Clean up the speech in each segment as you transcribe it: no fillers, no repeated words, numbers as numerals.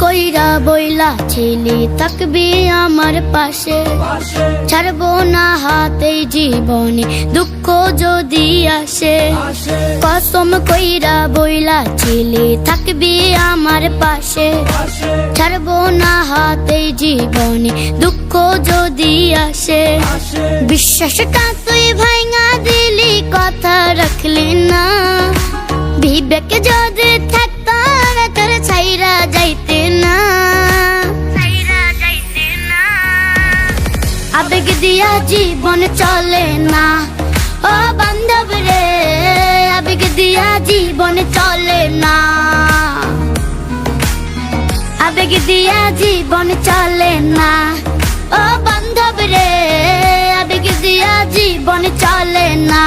কইরা বইলা ছিলি থাকবি আমার পাশে, ছাড়বো না হাতেই জীবনে দুঃখ যদি আসে। কসম কইরা বইলা ছিলি থাকবি আমার পাশে, ছাড়বো না হাতেই জীবনে দুঃখ যদি আসে। বিশ্বাসটা তুই ভাঙা দিলি, কথা রাখলি না। বিবেক যদি থাকতো তোর ছাইরা যাইতে না। আবেগ দিয়া জীবন চলে না ও বান্ধব রে, আবেগ দিয়া জীবন চলে না। আবেগ দিয়া জীবন চলে না ও বান্ধব রে, আবেগ দিয়া জীবন চলে না।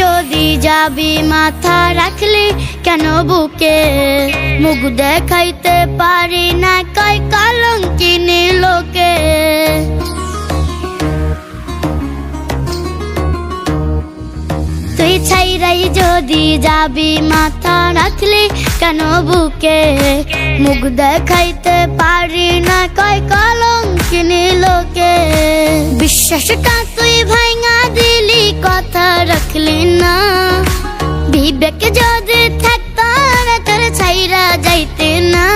যদি যাবি মাথা রাখলি কেন বুকে, মুখ দেখাইতে পারি না কয় কলঙ্কিনী লোকে। তুই ছাইরাই যদি যাবি মাথা রাখলি কেন বুকে, মুখ দেখাইতে পারি না কয় কলঙ্কিনী লোকে। বিশ্বাসটা তুই ভাঙা দিলি, কথা রাখলি না। বিবেক যদি থাকতো তোর ছাইরা যাইতে না।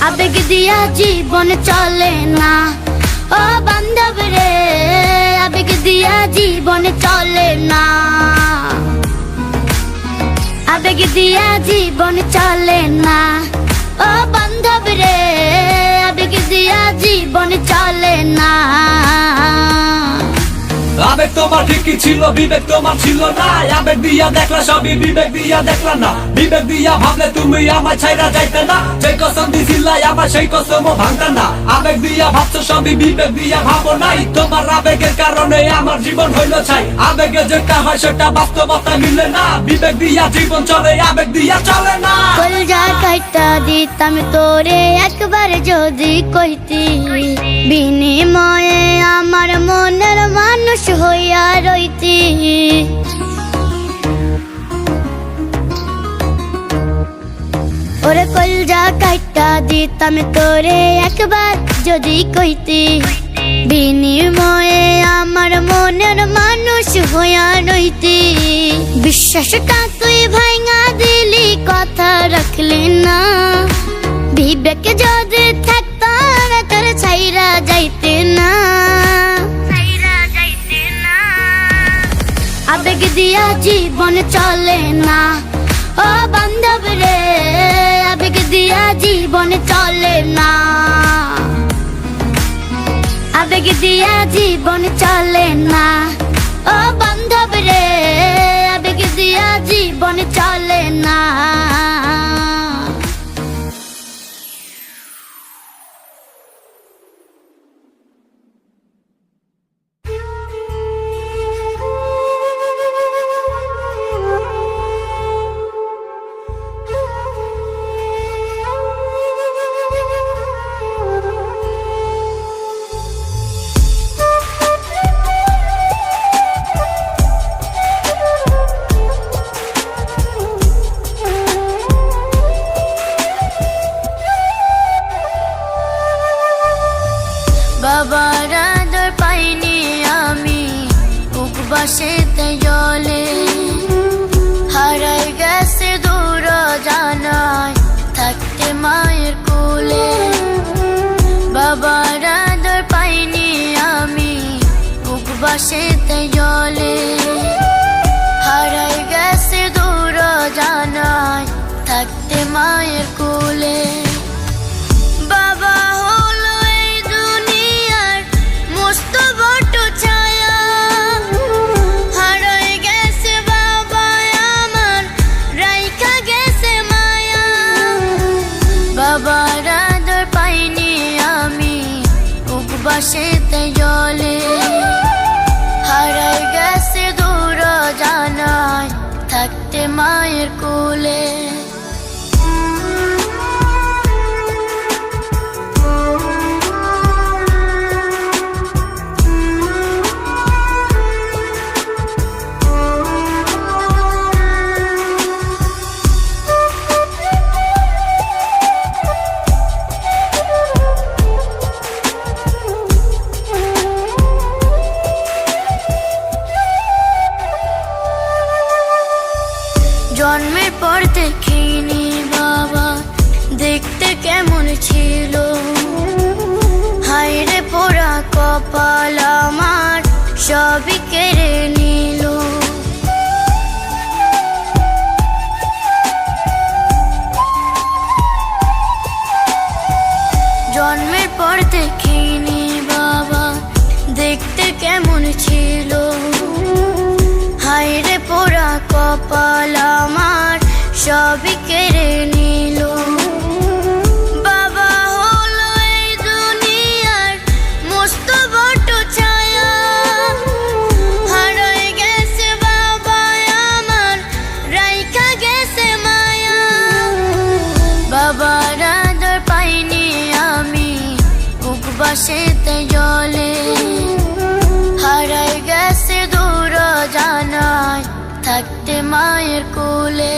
আবেগ দিয়া জীবন চলে না ও বান্ধব রে, আবেগ দিয়া জীবন চলে না। আবেগ দিয়া জীবন চলে না ও বান্ধব রে, আবেগ দিয়া জীবন চলে না। আবেগ তোমার ঠিকই ছিল, বিবেক তোমার ছিল না। আবেগ দিয়া দেখলা সবই, বিবেক দিয়া দেখলা না। বিবেক দিয়া ভাবলে তুমি আমার ছাইরা যাইতে না। যে কসম দিছিলা আমার সেই কসমও ভাঙতা না। আবেগ দিয়া ভাবছো সবই, বিবেক দিয়া ভাবো নাই। তোমার আবেগের কারণে আমার জীবন হইল ছাই। আবেগে যেটা হয় সেটা বাস্তবতা মিলে না। বিবেক দিয়া জীবন চলে, আবেগ দিয়া চলে না। কলজা কাইটা দিতাম তোরে একবার যদি কইতি, বিনিময়ে আমার মনের মানুষ হইয়া রইতি। ওরে কলজা কাইটা দিতাম তোরে একবার যদি কইতি, বিনিময়ে আমার মনের মানুষ হইয়া রইতি। বিশ্বাসটা তুই ভাঙা দিলি, কথা রাখলি না। বিবেক যদি থাকতো তোর ছাইরা যাইতে না। আবেগ দিয়া জীবন চলে না ও বান্ধব রে, আবেগ দিয়া জীবন চলে না। আবেগ দিয়া জীবন চলে না ও বান্ধব রে, আবেগ দিয়া জীবন চলে না। বাবার আদর পাইনি আমি উপবাসেতে জলে, হারাই গেছে দূর জানায় থাকতে মায়ের কোলে। বাবার আদর পাইনি আমি উপবাসেতে জলে, হারাই গেছে দূর জানায় থাকতে মায়ের কোলে। বাবা মায়ের কোলে। জন্মের পর দেখিনি বাবা দেখতে কেমন ছিল, হায়রে পোড়া কপাল আমার সবই কেড়ে নিল। জন্মের পর দেখিনি বাবা দেখতে কেমন ছিল, হায়রে পোড়া কপাল আমার সবই কেড়ে নিল। বাবা হলো এই দুনিয়ার মস্ত বড় ছায়া, হারাই গেছে বাবা আমার রাইখা গেছে মায়া। বাবার আদর পাইনি আমি বুক বাসেতে জলে, হারাই গেছে দূর জানায় থাকতে মায়ের কোলে।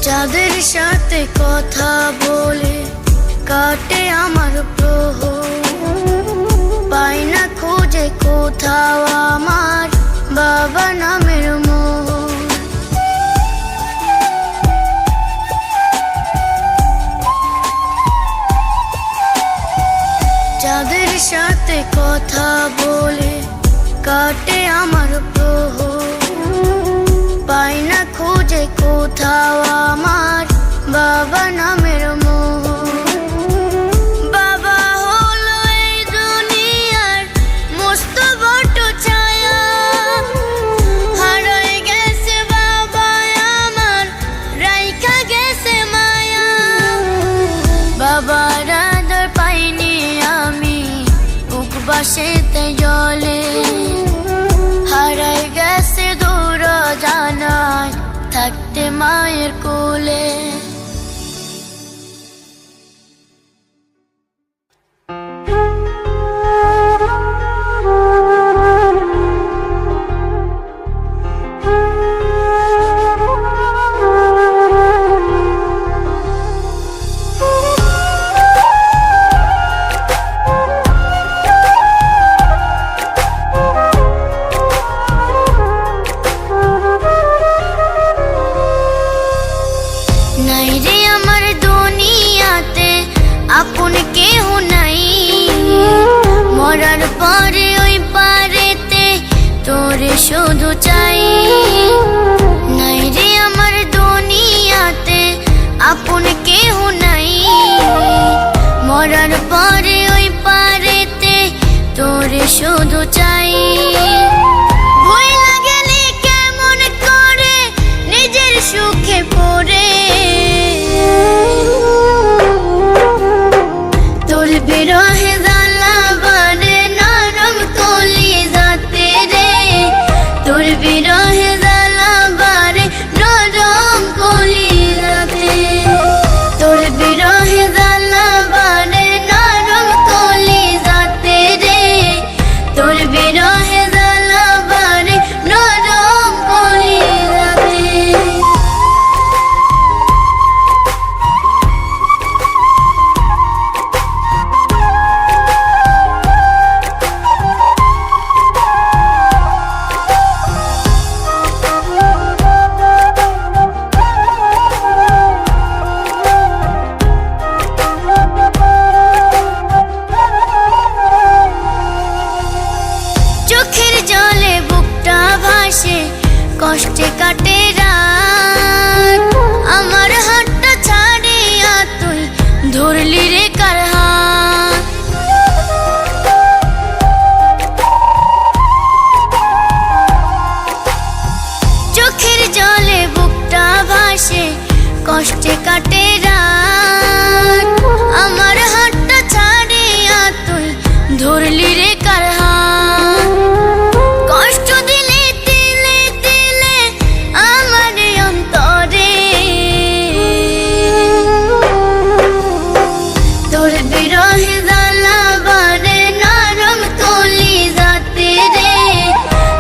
যাদের সাথে কথা বলে কাটে আমার প্রহর, পাই না খুঁজে কোথাও আমার বাবা নামের মোহর। যাদের সাথে কথা বলে কাটে আমার প্রহর, পাই না খুঁজে কোথাও আমার বাবা নামের মোহর। বাবা হলো এই দুনিয়ার মস্ত বড় ছায়া, হারাই গেছে বাবা আমার রাইখা গেছে মায়া। বাবার আদর পাইনি আমি বুক বাসেতে জলে, হারাই গেছে দূর জানায় থাকতে মায়ের কোলে। নাই রে আমার দুনিয়াতে আপন কেহ নাই, মরার পরে ওই পারেতে তোরে শুধু চাই। নাই রে আমার দুনিয়াতে আপন কেহ নাই, মরার পরে ওই পারেতে তোরে শুধু চাই। ভুইলা গেলে কেমন করে নিজের সুখে পড়ে, তোর বিরহে জ্বালা বারে নরম কলি যাতে রে, তোর বিরহে জ্বালা আকাশে কাটে রাত, আমার হাতটা ছাড়িয়া তুই ধরলি রে কার হাত। কষ্ট দিলে তিলে তিলে আমার অন্তরে, তোর বিরহে জ্বালা বারে নরম কলি যাতে রে,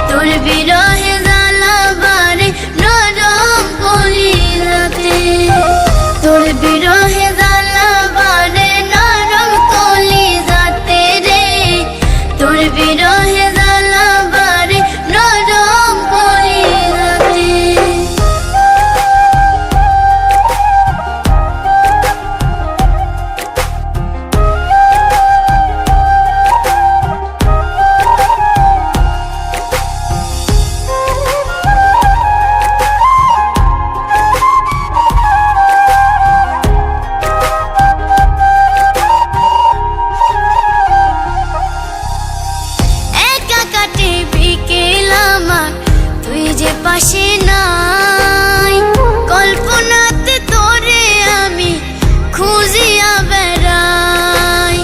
তোর বিরহে জ্বালা বারে নরম কলি যাতে, তোর বিরহে জ্বালা বারে নরম কলি যাতে রে, তোর বিরহে জ্বালা বারে নরম কলি যাতে। একা কাটে বিকেল আমার, তুই যে পাশে নাই, কল্পনাতে তোরে আমি খুঁজিয়া বেড়াই।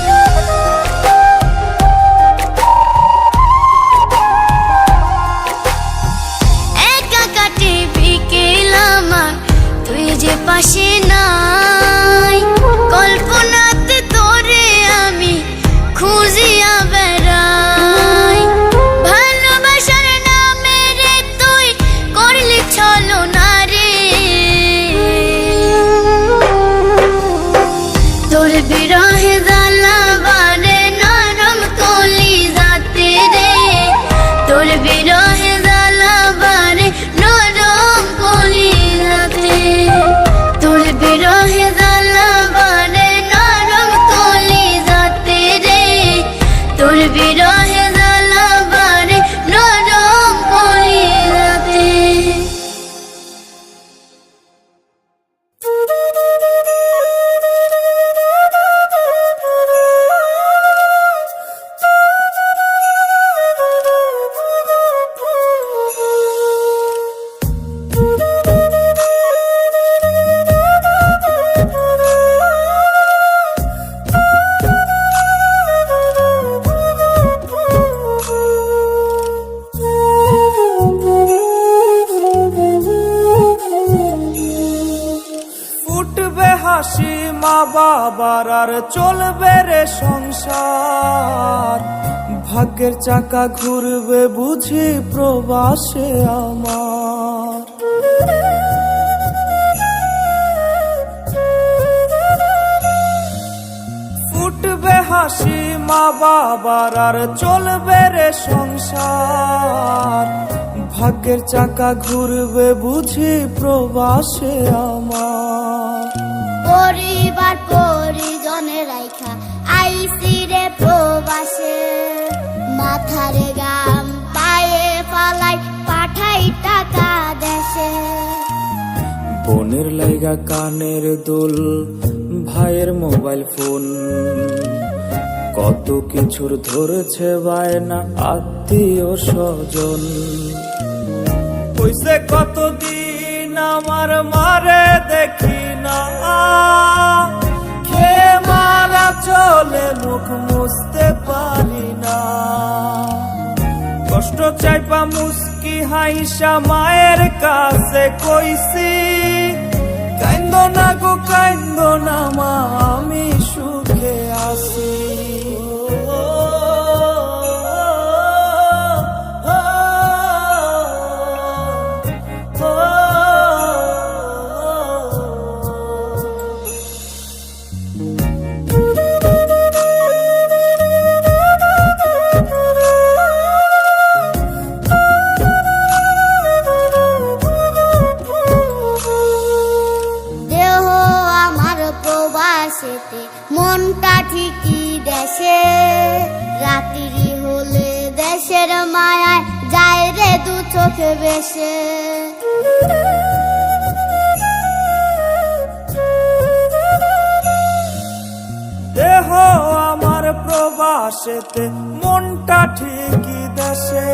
একা কাটে বিকেল আমার, তুই যে পাশে নাই, কল্পনাতে তোরে আমি খুঁজিয়া বেড়াই। ভালোবাসার নামে রে তুই করলি ছলনা রে, তোর বিরহে জ্বালা বারে নরম কলি যাতে রে, তোর বিরহে জ্বালা বারে নরম কলি যাতে, তোর বিরহে জ্বালা বারে নরম কলি যাতে রে, তোর বিরহে জ্বালা বারে নরম কলি যাতে। উঠবে হাসি মা বাবার আর চলবে রে সংসার, ভাগ্যের চাকা ঘুরবে বুঝি প্রবাসে আমার। ফুটবে হাসি মা বাবার আর চলবে রে সংসার, ভাগ্যের চাকা ঘুরবে বুঝি প্রবাসে আমার। পরিবার পরিজনে রাইখা আইসি রে প্রবাসে, মাথারে গাম পায়ে পালাই পাঠাই টাকা দেশে। বোনের লাইগা কানের দুল, ভাইয়ের মোবাইল ফোন, কত কিছুর ধরেছে বায়না আত্মীয় স্বজন। কইছে কতদিন আমার মারে দেখি না, খেয়ে মারা চলে মুখ মুছতে পারি না। কষ্ট চাইপা মুস্কি হাইসা মায়ের কাছে কইছি, কাইন্দো না গো কাইন্দো না মা, আমি সুখে আছি। প্রবাসেতে মনটা ঠিকই দেশে, রাত্রি হলে দেশের মায়ায় যায় রে দু চোখে বেশে। দেহ আমার প্রবাসেতে মনটা ঠিকই দেশে,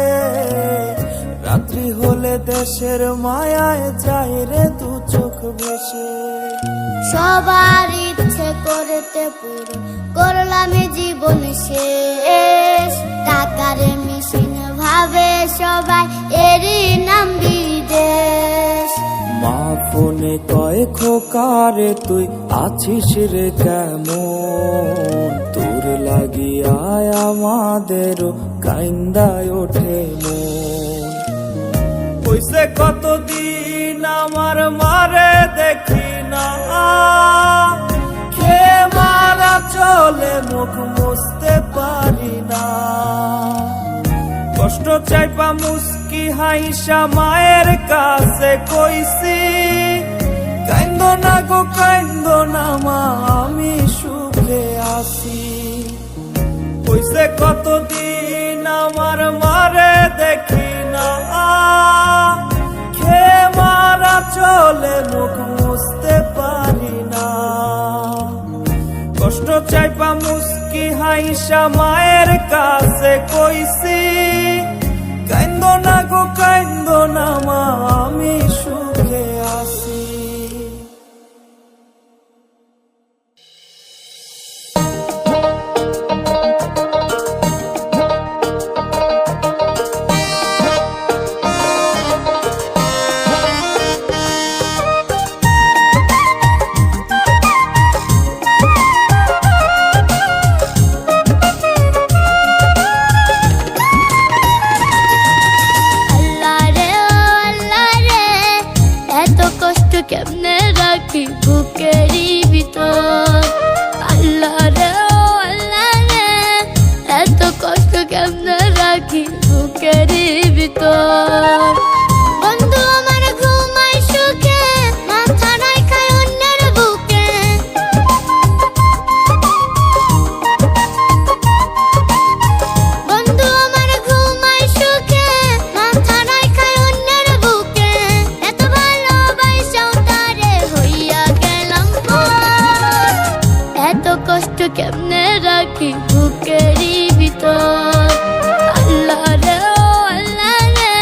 রাত্রি হলে দেশের মায়ায় যায় রে দু চোখ ভেসে। সবার ইচ্ছে করতে পুরো করলাম জীবন শেষ। টাকার মেশিন ভাবে সবাই, এরই নাম বিদেশ। মা ফোনে কয় খোকারে তুই আছিস রে কেমন, তোর লাগিয়ায় আমাদেরও কাইন্দায় ওঠে মন। হইছে কতদিন আমার মারে দেখি না, খে মারা চলে মুখ মুছতে পারি না। কষ্ট চাইপা মুস্কি হাইসা মায়ের কাছে কইছি, কাইন্দ না গো কাইন্দ না মা, আমি সুখে আছি। হইছে কতদিন আমার মারে দেখি না, খে মারা চলে মুখ মুছতে পারি না। কষ্ট চাইপা মুস্কি হাইসা মায়ের কাছে কইছি, কাইন্দ না গো কাইন্দ না মা, আমি সুখে আছি। কেমনে রাখি বুকেরই ভিতর, আল্লাহ রে ও আল্লাহ রে, এত কষ্ট কেমনে রাখি বুকেরই ভিতর। বন্ধু আমার ঘুমাই সুখে, মাথা নাই খায় অন্যের বুকে। বন্ধু আমার ঘুমাই সুখে, মাথা নাই খায় অন্যের বুকে। এত ভালোবাসাও তারে হইয়া গেলাম পর, এত কষ্ট কেমনে রাখি বুকেরই ভিতর, আল্লাহ রে ও আল্লাহ রে,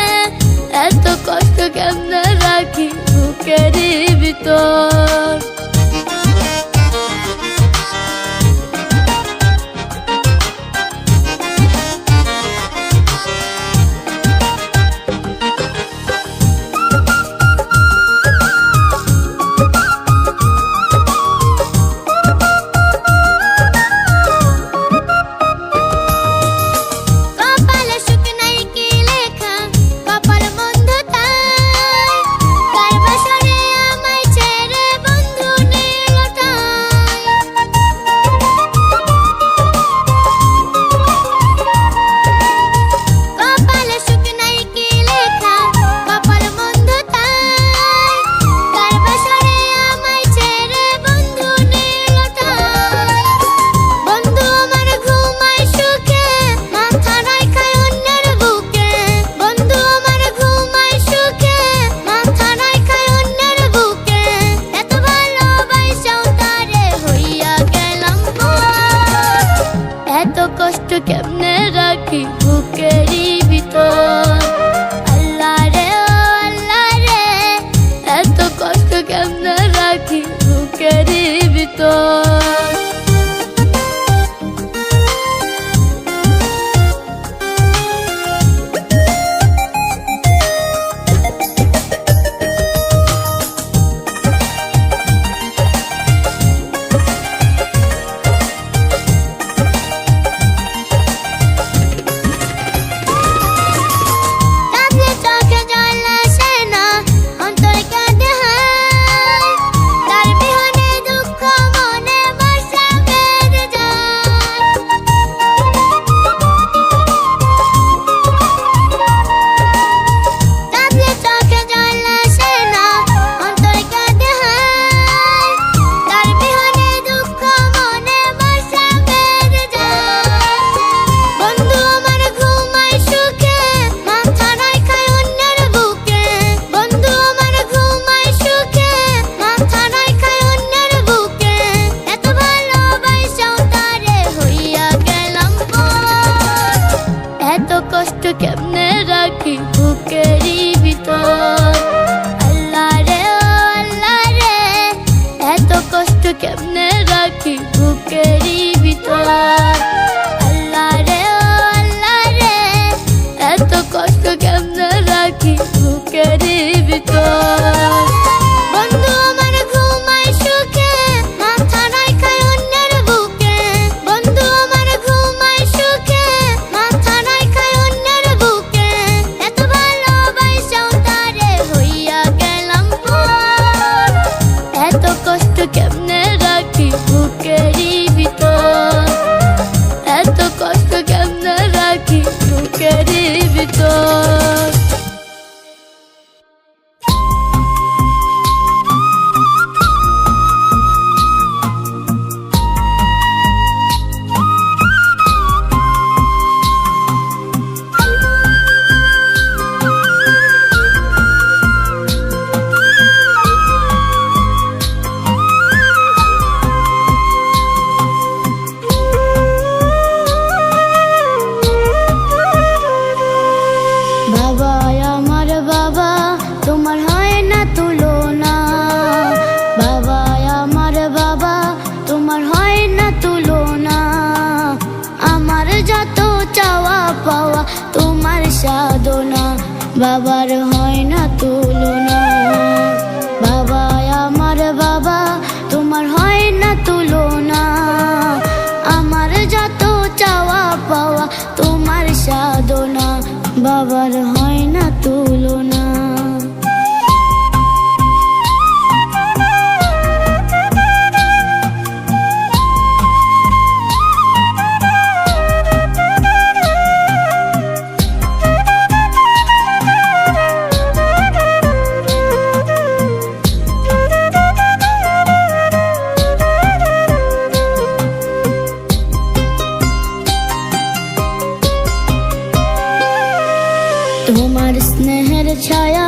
এত কষ্ট কেমনে রাখি বুকেরই ভিতর। কষ্ট কেমনে রাখি বুকেরই ভিতর। আল্লাহ রে ও আল্লাহ রে, এত কষ্ট কেমনে রাখি বুকেরই ভিতর। বন্ধু আমার ঘুমায় সুখে, মাথা নাই খায় অন্যের বুকে। বন্ধু আমার ঘুমায় সুখে, মাথা নাই খায় অন্যের বুকে। এত ভালোবাসাও তারে হইয়া গেলাম পর। এত কষ্ট কেমনে রাখি বুকেরই ভিতর। এত কষ্ট কেমনে রাখি বুকেরই ভিতর। বাবা আমার বাবা, তোমার হয় না তুলনা। বাবা আমার বাবা, তোমার হয় না তুলনা। আমার যত চাওয়া পাওয়া তোমার সাধনা, বাবার হয় না তুলনা। বাবা আমার বাবা, তোমার হয় না তুলনা। আমার যত চাওয়া পাওয়া তোমার সাধনা, বাবার হয় না তুলনা। তোমার স্নেহের ছায়া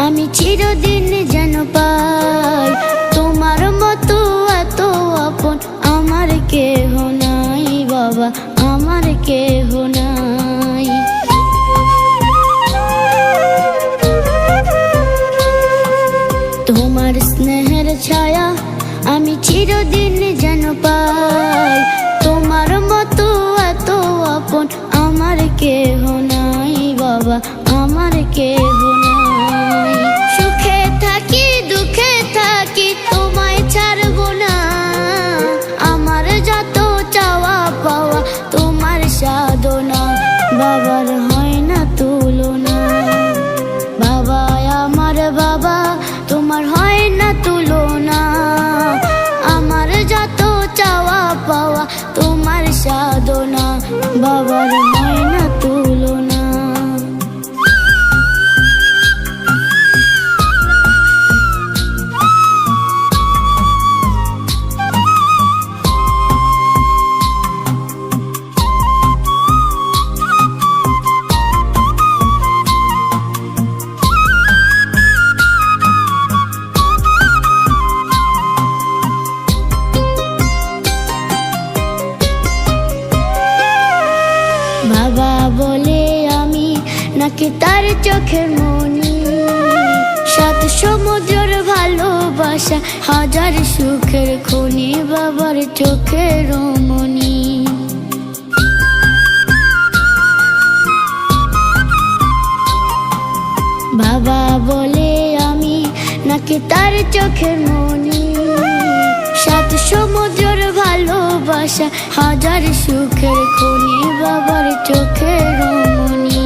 আমি চিরদিন যেন পাই। তোমার মতো এত আপন আমার কেহ নাই বাবা, আমার কেহ নাই। তোমার স্নেহের ছায়া আমি চিরদিন যেন পাই। তোমার মতো এত আপন আমার কেহ নাই বাবা, আমার কেহ নাই। সুখে থাকি দুঃখে থাকি তোমায় ছাড়বো না। আমার যত চাওয়া পাওয়া তোমার সাধনা, বাবার হয় না তুলনা। বাবা আমার বাবা, তোমার হয় না তুলনা। আমার যত চাওয়া পাওয়া তোমার সাধনা, বাবার হয় না তুলনা। বাবা বলে আমি নাকি তার চোখের মনি। সাত সমুদ্রের ভালোবাসা, হাজার সুখের খনি, বাবার চোখের মনি। বাবা বলে আমি নাকি তার চোখের মনি। সাত সমুদ্রের ভালোবাসা, হাজার সুখের খনি, বাবার চোখের মনি।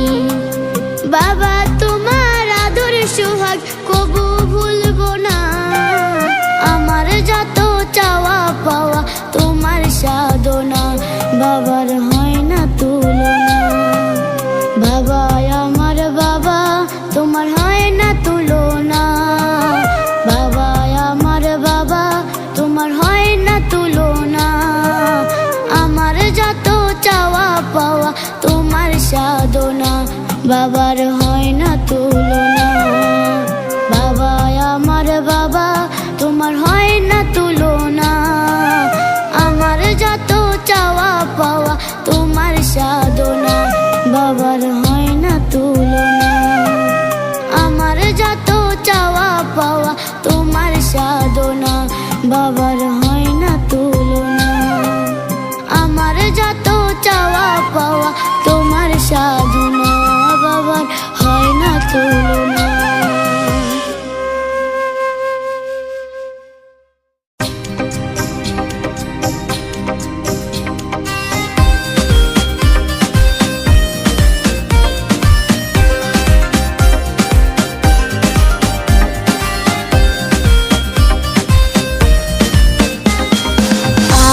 বাবা তোমার আদর সোহাগ কবু ভুলবো না। আমার যত চাওয়া পাওয়া তোমার সাধনা, বাবার হয় না তুলনা। বাবা আমার বাবা, তোমার হয় না তুলনা। বাবা আমার বাবা, তোমার হয় না তুলনা। আমার যত চাওয়া পাওয়া তোমার সাধনা, বাবার হয় না তুলনা। বাবা আমার বাবা, তোমার হয় না তুলনা। আমার যত চাওয়া পাওয়া তোমার সাধনা, বাবার হয় না তুলনা। আমার যত চাওয়া পাওয়া তোমার সাধনা, বাবার তোমার হয় না তুলনা। আমার যত চাওয়া পাওয়া তোমার সাধনা, বাবার হয় না তুলনা।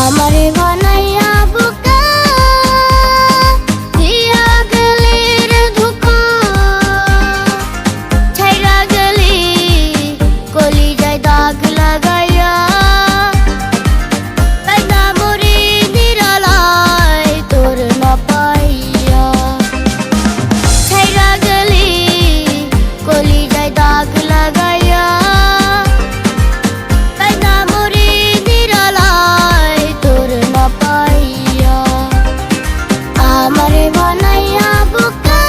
আমারে বানাইয়া বোকা দিয়া গেলি রে ধোঁকা, ছাইরা গেলি কলিজায় দাগ লাগাইয়া, তাই না মরি নিরালায় তোর না পাইয়া। ছাইরা গেলি কলিজায় দাগ লাগাইয়া, তাই না মরি নিরালায় তোর না পাইয়া। আমারে বানাইয়া বোকা।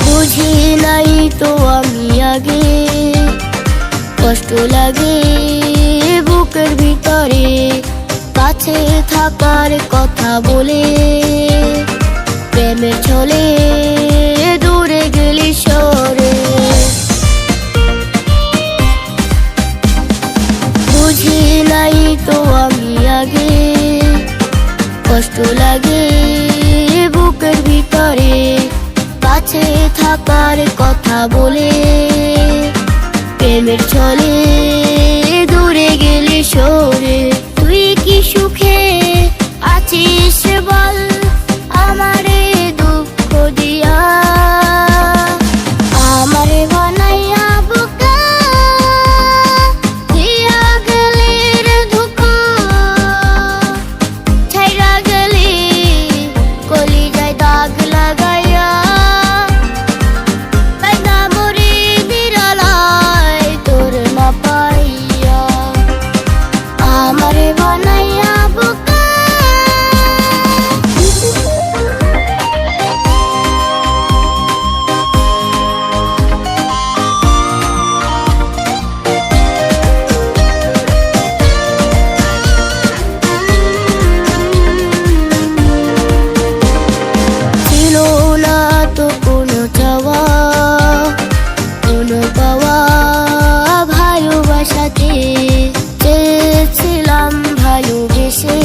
বুঝি নাই তো আমি আগে, কষ্ট লাগে বুকের ভিতরে, কাছে থাকার কথা বলে প্রেমের ছলে দূরে গেলি সরে। বুঝি নাই তো আমি আগে, কষ্ট লাগে বুকের ভিতরে, কাছে থাকার কথা বলে প্রেমের ছলে দূরে গেলি সরে। তুই কি সুখে আছিস বল আমারে দুঃখ দিয়া, আমারে বানাইয়া বোকা দিয়া গেলি রে ধোঁকা, ছাইরা গেলি কলিজায় দাগ লাগাইয়া, তাই না মরি নিরালায় তোর না পাইয়া। আমারে বানাইয়া বোকা। ছিল না তো কোনো চাওয়া কোনো পাওয়া, ভালোবাসাতে চেয়েছিলাম ভালোবেসে,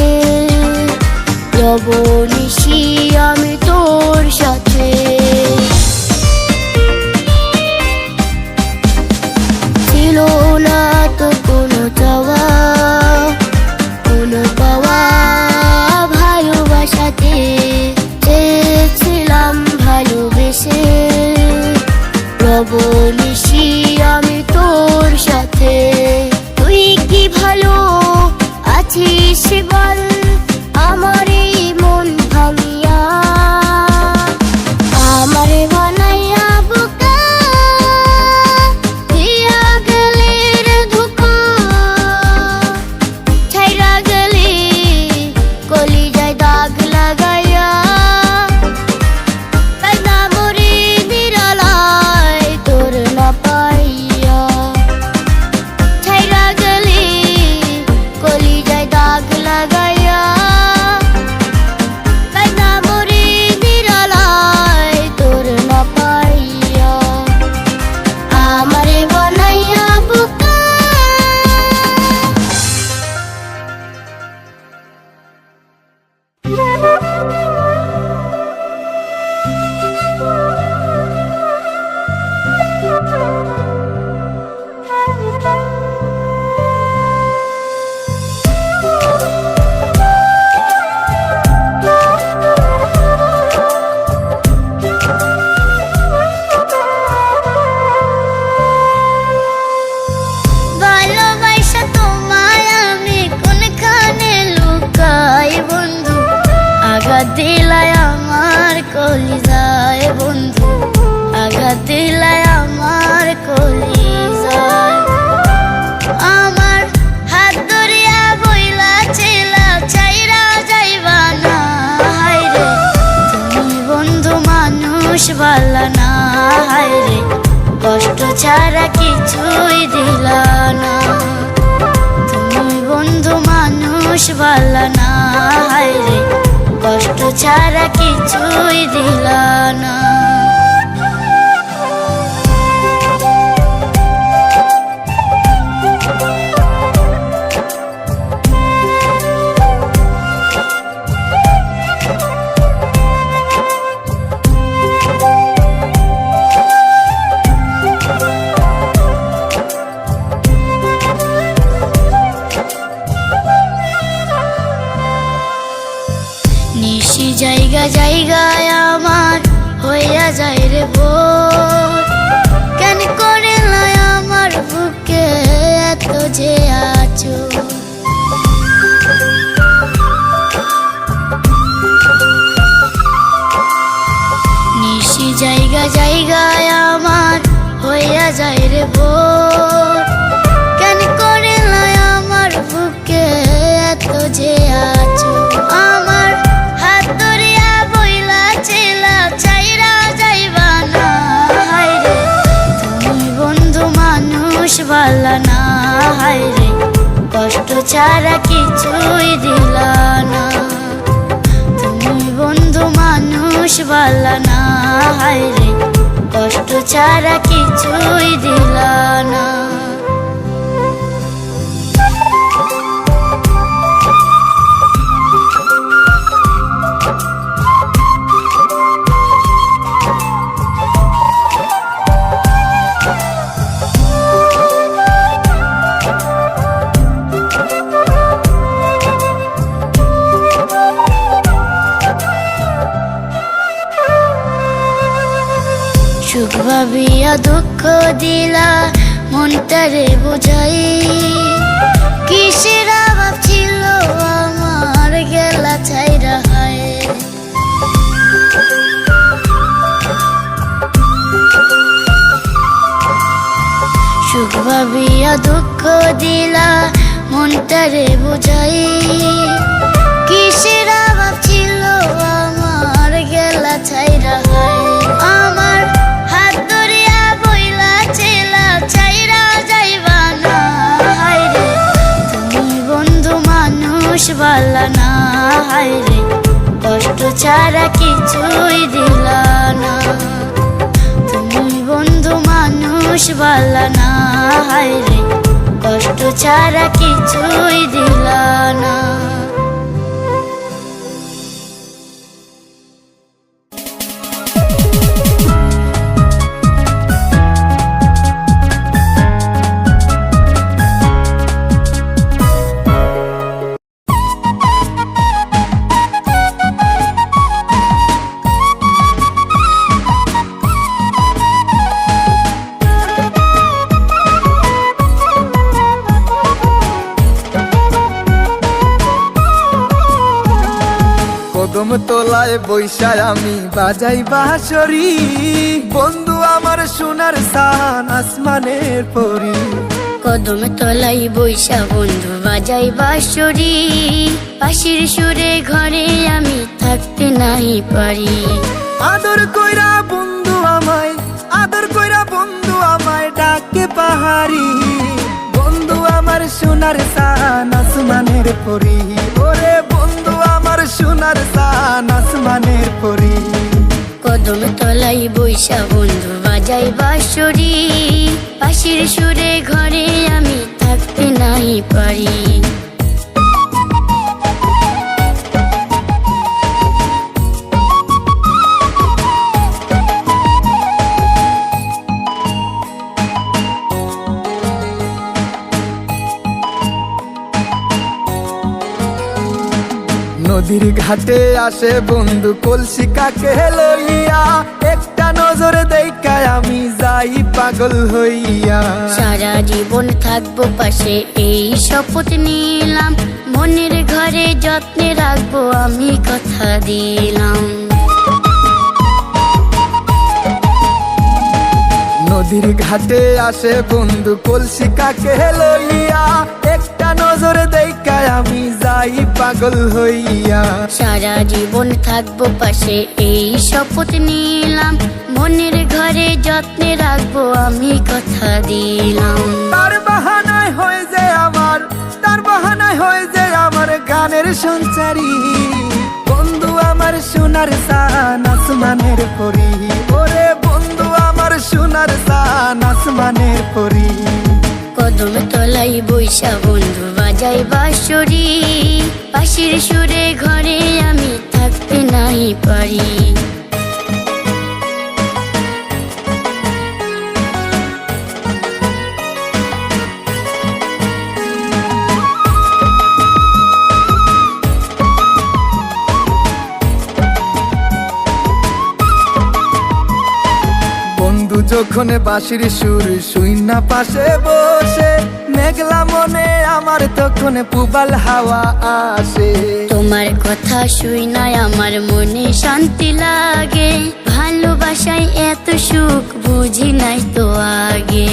রব নিশি আমি তোর সাথে। ছিল না তো কোনো চাওয়া কোনো পাওয়া, ভালোবাসাতে চেয়েছিলাম ভালোবেসে, রব নিশি আমি তোর সাথে। তুই কি ভালো আছিস বল আমার এই মন ভাঙিয়া, আমারে বানাইয়া বোকা দিয়া গেলি রে ধোঁকা, ছাইরা গেলি কলিজায় দাগ লাগাইয়া, তাই না মরি নিরালায় তোর না পাইয়া। ছাইরা গেলি কলিজায় দাগ লাগাইয়া, তাই না মরি নিরালায় তোর না পাইয়া। আমারে বানাইয়া বোকা। ভালোবাসা তোমায় আমি কোনখানে লুকাই বন্ধু, আঘাত দিলায় আমার কলিজায় বন্ধু, আঘাত দিলায় আমার কলিজায়। ভালো না, হায় রে কষ্ট ছাড়া কিছুই দিল না। নিশি জায়গা জায়গায় আমার হইয়া যায় রে ভোর, কেন করে লয় আমার বুকে এত যে আছো। নিশি জায়গা জায়গায় আমার হইয়া যায় রে ভোর, কেন করে লয় আমার বুকে এত যে আছো। আমার হাত ধরিয়া বইলা ছিলা চাইরা যাইবা না, হায় রে তুমি বন্ধু মানুষ ভালো না, হায় রে কষ্ট ছাড়া কিছুই দিল না। তুমি বন্ধু মানুষ ভালো না, হায় রে কষ্ট ছাড়া কিছুই দিল না। সুখ ভাবিয়া দুঃখ দিলা মনটারে বুঝাই, কিসের অভাব ছিল আমার গেলা ছাইরা হায়। সুখ ভাবিয়া দুঃখ দিলা মনটারে বুঝাই, কিসের অভাব ছিল আমার গেলা ছাইরা হায়। আমার হাত ধরিয়া বইলা ছিলা চাইরা যাইবা না, হায় রে তুমি বন্ধু মানুষ ভালো না, হায় রে কষ্ট ছাড়া কিছুই দিল না। তুমি বন্ধু মানুষ ভালো না, হায় রে কষ্ট ছাড়া কিছুই দিল না। কদম তোলায় বৈশায় আমি বাজাই বাঁশরি, বন্ধু আমার সোনার সান আসমানের পরি। কদম তলাই বৈশা বন্ধু বাজাই বাঁশরি, বাঁশির সুরে ঘরে আমি থাকতে নাই পারি। আদর কইরা বন্ধু আমায়, আদর কইরা বন্ধু আমায় ডাকে পাহাড়ি, বন্ধু আমার সোনার সান আসমানের পরি। ওরে বন্ধু আমার সোনার সান আসমানের পরি। কদম তলাই বৈশা বন্ধু বাজাই বাঁশরি, বাঁশির সুরে ঘরে আমি থাকতে নাই পারি। নদীর ঘাটে আসে বন্ধু কলসি কাকে লইয়া, একটা নজর দেখায় আমি যাই পাগল হইয়া। সারা জীবন থাকবো পাশে এই শপথ নিলাম, মনের ঘরে যত্নে রাখবো আমি কথা দিলাম। নদীর ঘাটে আসে বন্ধু কলসি কাকে লইয়া, একটা নজর দেখায় আমি যাই পাগল হইয়া। সারা জীবন থাকবো পাশে এই শপথ নিলাম, মনের ঘরে যত্নে রাখবো আমি কথা দিলাম। তার বাহানায় হয়ে যে আমার, তার বাহানায় হয়ে যে আমার গা প্রাণের সঞ্চারী, বন্ধু আমার সোনার সান আসমানের পরি, ওরে বন্ধু আমার সোনার সান আসমানের পরি। কদম তলাই বৈশা বন্ধু বাজাই বাঁশরি, বাঁশির সুরে ঘরে আমি থাকতে নাই পারি। বন্ধু যখন বাঁশির সুর শুইনা পাশে বসে, মেঘলা মনে আমার তখন পুবাল হাওয়া আসে। তোমার কথা শুই নাই আমার মনে শান্তি লাগে, ভালোবাসায় এত সুখ বুঝি নাই তো আগে।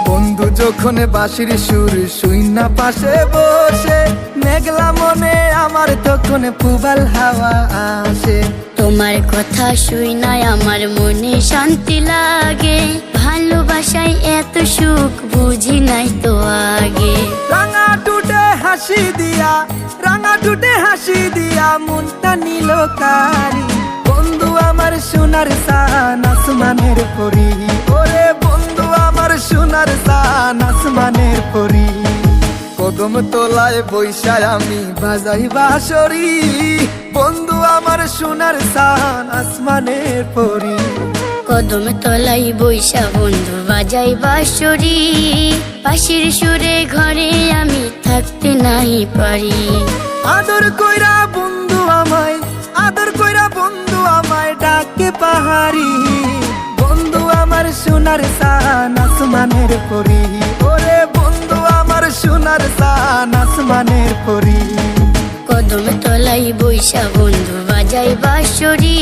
বন্ধু যখন বাঁশির সুর শুইনা পাশে বসে, মেঘলা মনে আমার তখন পুবাল হাওয়া আসে। তোমার কথা শুই নাই আমার মনে শান্তি লাগে, ভালোবাসায় এত সুখ বুঝি নাই তো আগে। রাঙা টুটে হাসি দিয়া, রাঙা টুটে হাসি দিয়া মনটা নিল কারি, বন্ধু আমার সোনার সান আসমানের পরি, ওরে বন্ধু আমার সোনার সান আসমানের পরি। কদম তোলায় বৈশায় আমি বাজাই বাঁশরি, বন্ধু আমার সোনার সান আসমানের পরি। কদম তলাই বৈশা বন্ধু বাজাই বাঁশরি, বাঁশির সুরে ঘরে আমি থাকতে নাই পারি। আদর কইরা বন্ধু আমায়, আদর কইরা বন্ধু আমায় ডাকে পাহাড়ি, বন্ধু আমার সোনার সান আসমানের পরি, ওরে বন্ধু আমার সোনার সান আসমানের পরি। কদম তলাই বৈশা বন্ধু বাজাই বাঁশরি,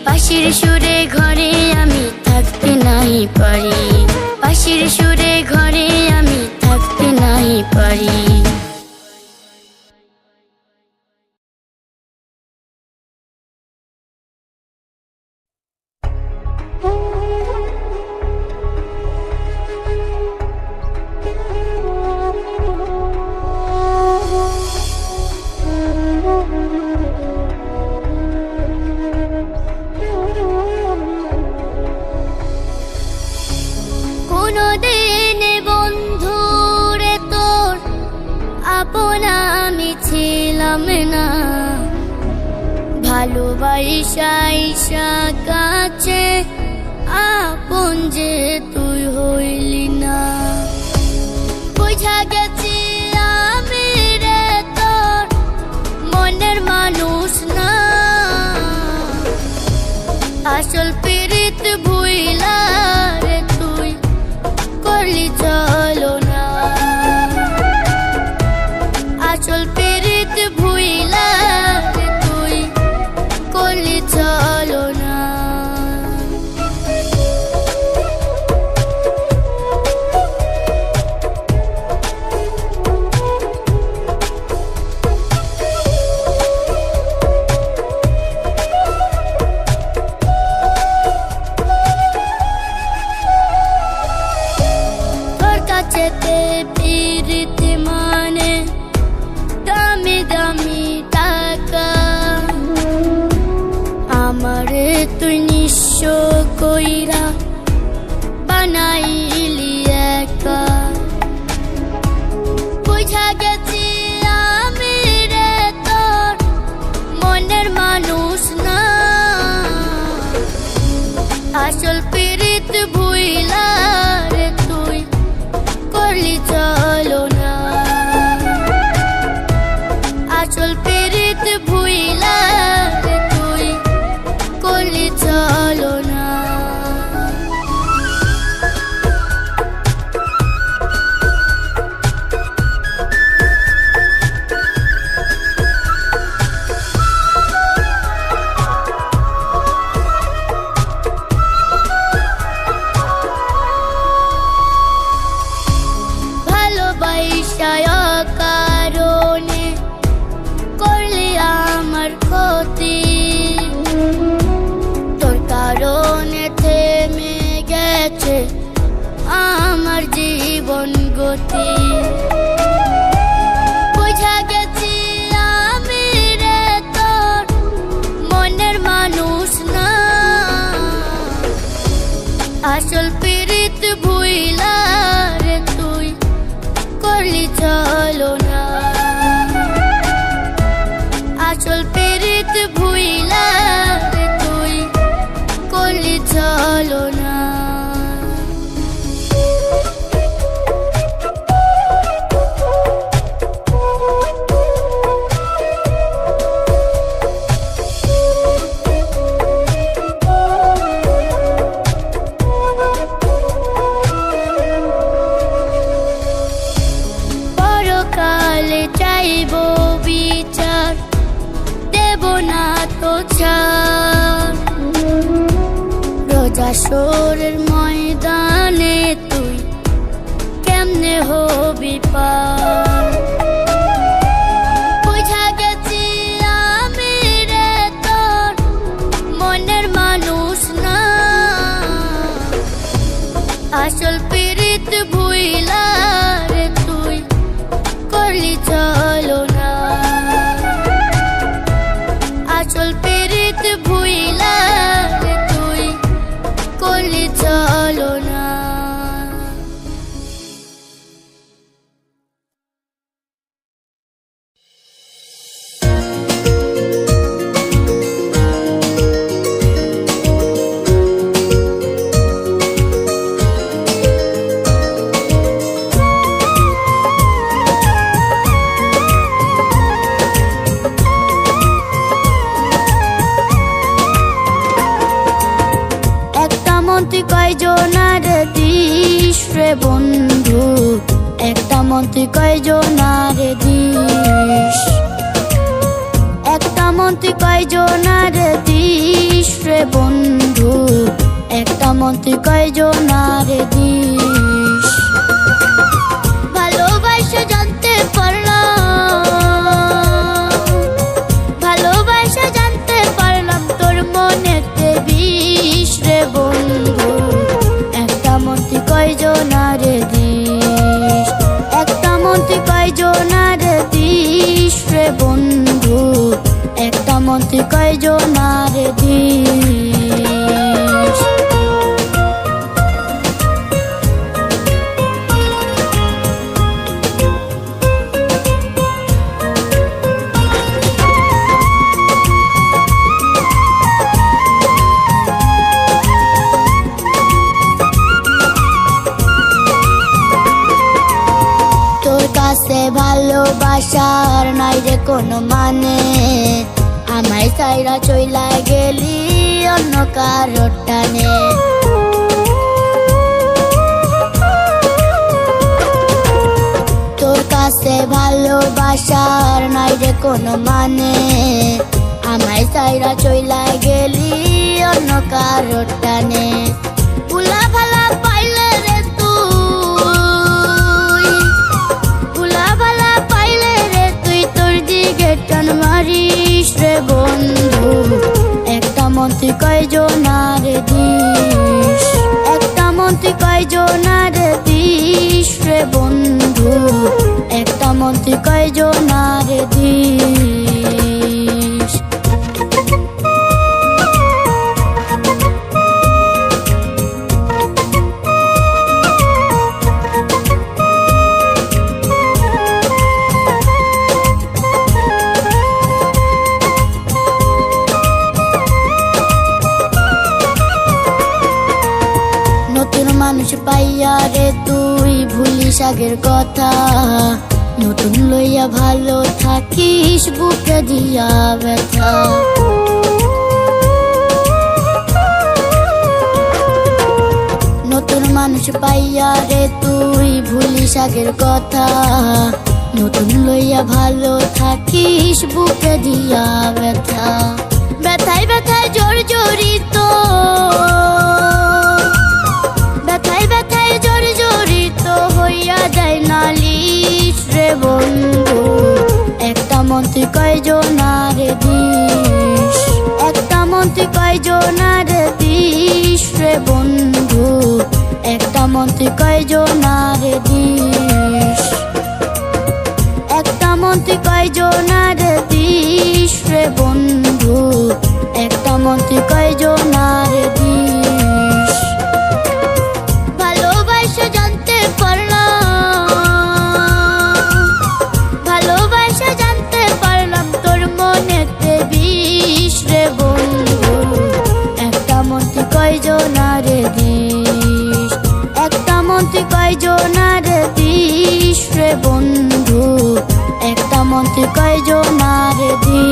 বাঁশির সুরে ঘরে আমি থাকতে নাই পারি, বাঁশির সুরে ঘরে আমি থাকতে নাই পারি। কোনদিন বন্ধু রে তোর আপন আমি ছিলাম না, ভালোবাসা কাছে আপন যে তুই হইলি না। বুঝা গেছি আমি রে তোর মনের মানুষ না, আসল পীড়িত ভুইলা রে তুই করলি চলো না, আসল পীড়িত ভুইলা রে তুই করলি চলো না। তোর কাছেতে পীড়িত মানে দামি দামি টাকা, আমারে তুই নিঃস্ব কইরা বানাইলি একা। বুঝা গেছি আমি রে তোর মনের মানুষ না, আসল পীড়িত ভুইলা রে তুই করলি চলো না, আসল পীড়িত ভুইলা রে তুই করলি চলো না। ভালোবাসায় কারণে করলি আমার ক্ষতি, তোর কারণে থেমে গেছে আমার জীবন। জীবন গতি বুঝা গেছি আমি রে তোর মনের মানুষ না আসল পীড়িত ভুইলা রে তুই করলি চলো না আসল পীড়িত ভুইলা রে তুই করলি চলো না পরকালে চাইব বিচার দেব না তো ছাড় রোজা শোরের ময়দানে তুই কেমনে হবি পার বুঝা গেছি আমি রে তোর মনের মানুষ না আসল পীড়িত ভুইলা রে তুই করলি চলো না আসল পীড়িত ভুইলা রে তুই করলি চলো না একটা মন তুই কয়জনার দিস রে বন্ধু একটা মন তুই কয়জনার দিস একটা মন তুই কয়জনার দিস রে বন্ধু একটা মন তুই কয়জনার দিস ভালোবাসা জানতে পারলাম ভালোবাসা জানতে পারলাম তোর মনেতে বিষ রে বন্ধু একটা মন তুই কয়জনার দিস একটা মন তুই কয়জনার দিস রে বন্ধু একটা মন তুই কয়জনার দিস তোর কাছে ভালোবাসার নাই রে কোনো মানে আমায় সাইরা চইলা গেলি অন্য কারোর টানে তোর কাছে ভালোবাসার নাই রে কোনো মানে আমায় সাইরা চইলা গেলি অন্য কারোর টানে ভুলা ভালা পাইলে রে তুই ভুলা ভালা পাইলে রে তুই তোর দিকে টান মারিস রে বন্ধু একটা মন তুই কয়জনার দিস একটা মন তুই কয়জনার দিস রে বন্ধু একটা মন তুই কয়জনার দিস নতুন মানুষ পাইয়া রে তুই ভুলিস আগের কথা নতুন লইয়া ভালো থাকিস বুকে দিয়া ব্যথা নতুন মানুষ পাইয়া রে তুই ভুলিস আগের কথা নতুন লইয়া ভালো থাকিস বুকে দিয়া ব্যথা ব্যথায় ব্যথায় জর্জরিত ব্যথায় ব্যথায় জর্জরিত হইয়া যায় নালিশ রে বন্ধু একটা মন তুই কয়জনার দিস একটা মন তুই কয়জনার দিস রে বন্ধু একটা মন তুই কয়জনারে দিস, একটা মন তুই কয়জনারে দিস রে বন্ধু, একটা মন তুই কয়জনারে দিস। ভালোবাসা জানতে পারলাম, ভালোবাসা জানতে পারলাম তোর মনেতে বিষ রে বন্ধু, একটা মন তুই কয়জনারে দিস, একটা মন তুই কয়জনারে দিস রে বন্ধু, একটা মন তুই কয়জনারে দিস।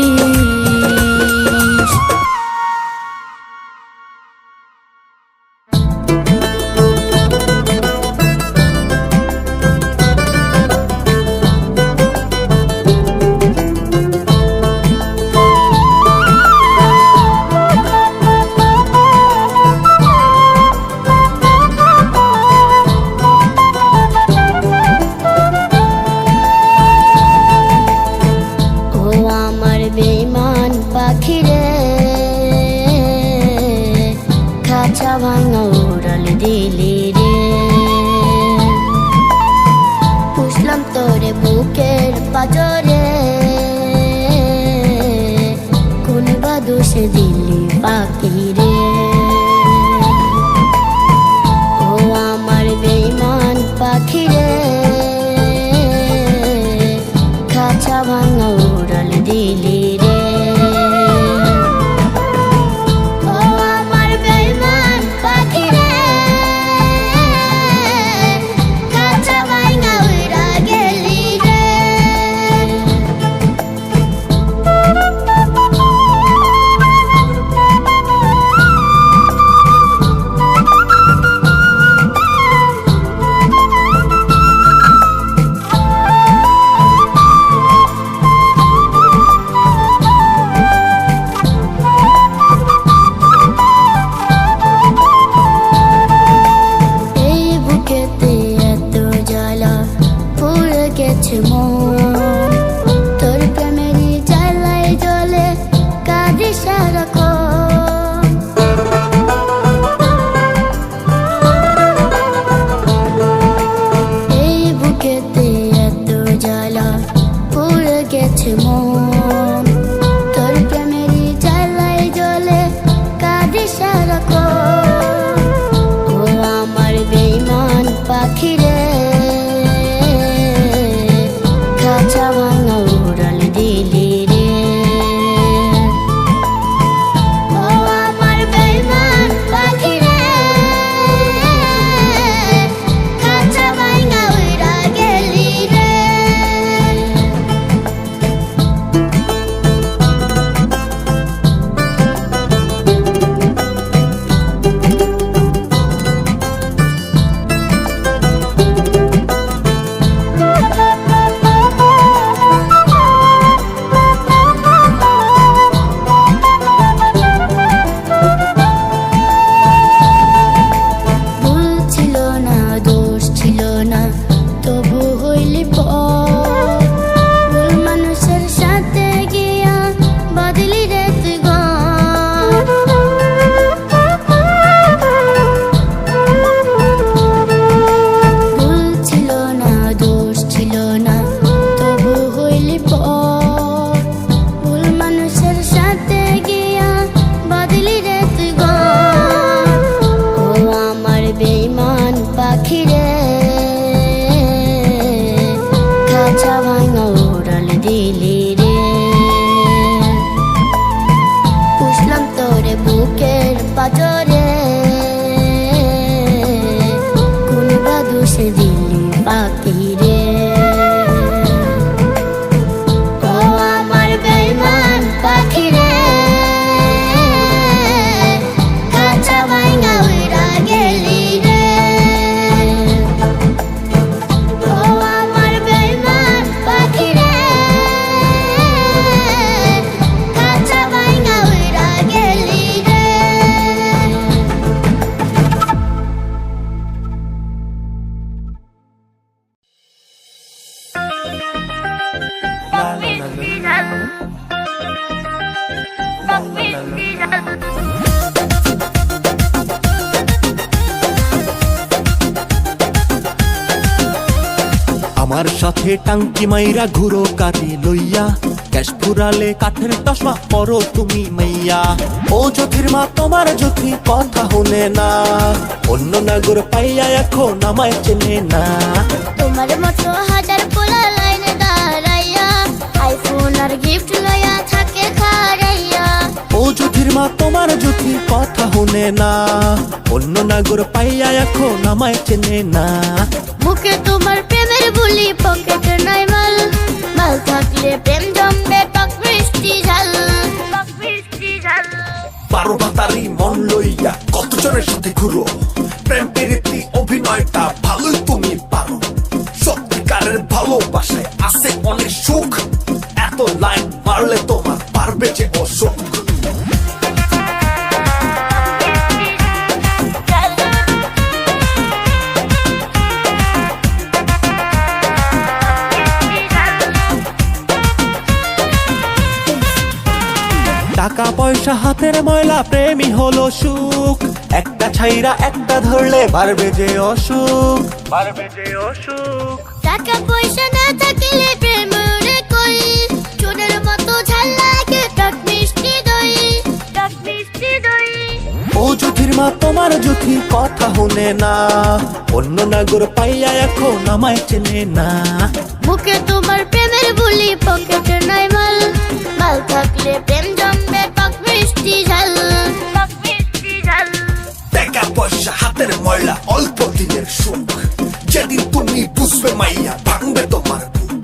বেঈমান পাখিরে খাঁচা ভাঙা উড়াল দিলি রে, পুষলাম তোরে বুকের পাজরে, কোন বা দোষে দিলি পাখি রে। ও আমার বেঈমান পাখিরে খাঁচা ভাঙা উড়াল দিলি রে। ও আমার বেঈমান পাখি রে খাঁচা ভাঙা উড়া গেলি রে। এই বুকেতে এত জ্বালা পুড়ে গেছে মন, তোর প্রেমেরই জ্বালায় জ্বলে কাঁদি সারাক্ষণ। এই বুকেতে এত জ্বালা পুড়ে গেছে মন, তোর প্রেমেরই জ্বালায় জ্বলে কাঁদি সারাক্ষণ। ও আমার বেঈমান পাখি রে খাঁচা ভাঙা উড়াল দিলি রে। ও আমার বেঈমান পাখি রে খাঁচা ভাঙা উড়া গেলি রে। ভুল ছিল না, দোষ ছিল না, তবু হইলি পর, ভুল মানুষের সাথে গিয়া বাদলি রে তুই ঘর। ভুল ছিল না, দোষ ছিল না, তবু হইলি পর, ভুল মানুষের সাথে গিয়া বাদলি রে তুই ঘর। ও আমার বেঈমান পাখি রে খাঁচা ভাঙা উড়াল দিলি রে, পুষলাম তোরে বুকের পাজরে, কোন বা দোষে দিলি পাখি রে। ও আমার বেঈমান পাখি রে খাঁচা ভাঙা উড়া গেলি রে। ও আমার বেঈমান পাখি রে খাঁচা ভাঙা উড়া গেলি রে। আমার সাথে টাঙ্কি মাইরা ঘুরো কারি লইয়া, ক্যাশ ফুরালে কাঠের চশমা পরো তুমি মাইয়া। ও জ্যোতির মা তোমার জ্যোতি কথা শুনে না, অন্য নাগর পাইয়া এখন আমায় চেনে না। তোমার মতো হাজার পোলা লাইনে দাঁড়াইয়া, আইফোন আর গিফট লইয়া থাকে খাড়াইয়া। ও জ্যোতির মা তোমার জ্যোতি কথা শুনে না, অন্য নাগর পাইয়া এখন আমায় চেনে না। মুখে তোমার প্রেমের বুলি, পকেটে নাই মাল, মাল থাকলে প্রেম জমবে টক মিষ্টি ঝাল, টক মিষ্টি ঝাল। 12 ভাতারি মন লইয়া কত জনের সাথে ঘুরো, প্রেম প্রীতি অভিনয়টা ভালোই তুমি পারো। সত্যিকারের ভালোবাসায় আছে অনেক সুখ, এত লাইন মারলে তোমার পারবে যে অসুখ। টাকা পয়সা হাতের ময়লা, প্রেমই হলো সুখ, একটা ছাইরা একটা ধরলে বাড়বে যে অসুখ, বাড়বে যে অসুখ। টাকা পয়সা না থাকলে প্রেম রে কই, চুনের মতো ঝাল লাগে টক মিষ্টি দই, টক মিষ্টি দই। ও জ্যোতির মা তোমার জ্যোতি কথা শুনে না, অন্য নাগর পাইয়া এখন আমায় চেনে না। মুখে তোমার প্রেমের বুলি, পকেটে নাই মাল, মাল থাকলে প্রেম জমবে টক মিষ্টি ঝাল, টক মিষ্টি ঝাল। টাকা পয়সা হাতের ময়লা অল্প দিনের সুখ, যেদিন তুমি বুঝবে মাইয়া ভাঙবে তোমার বুক।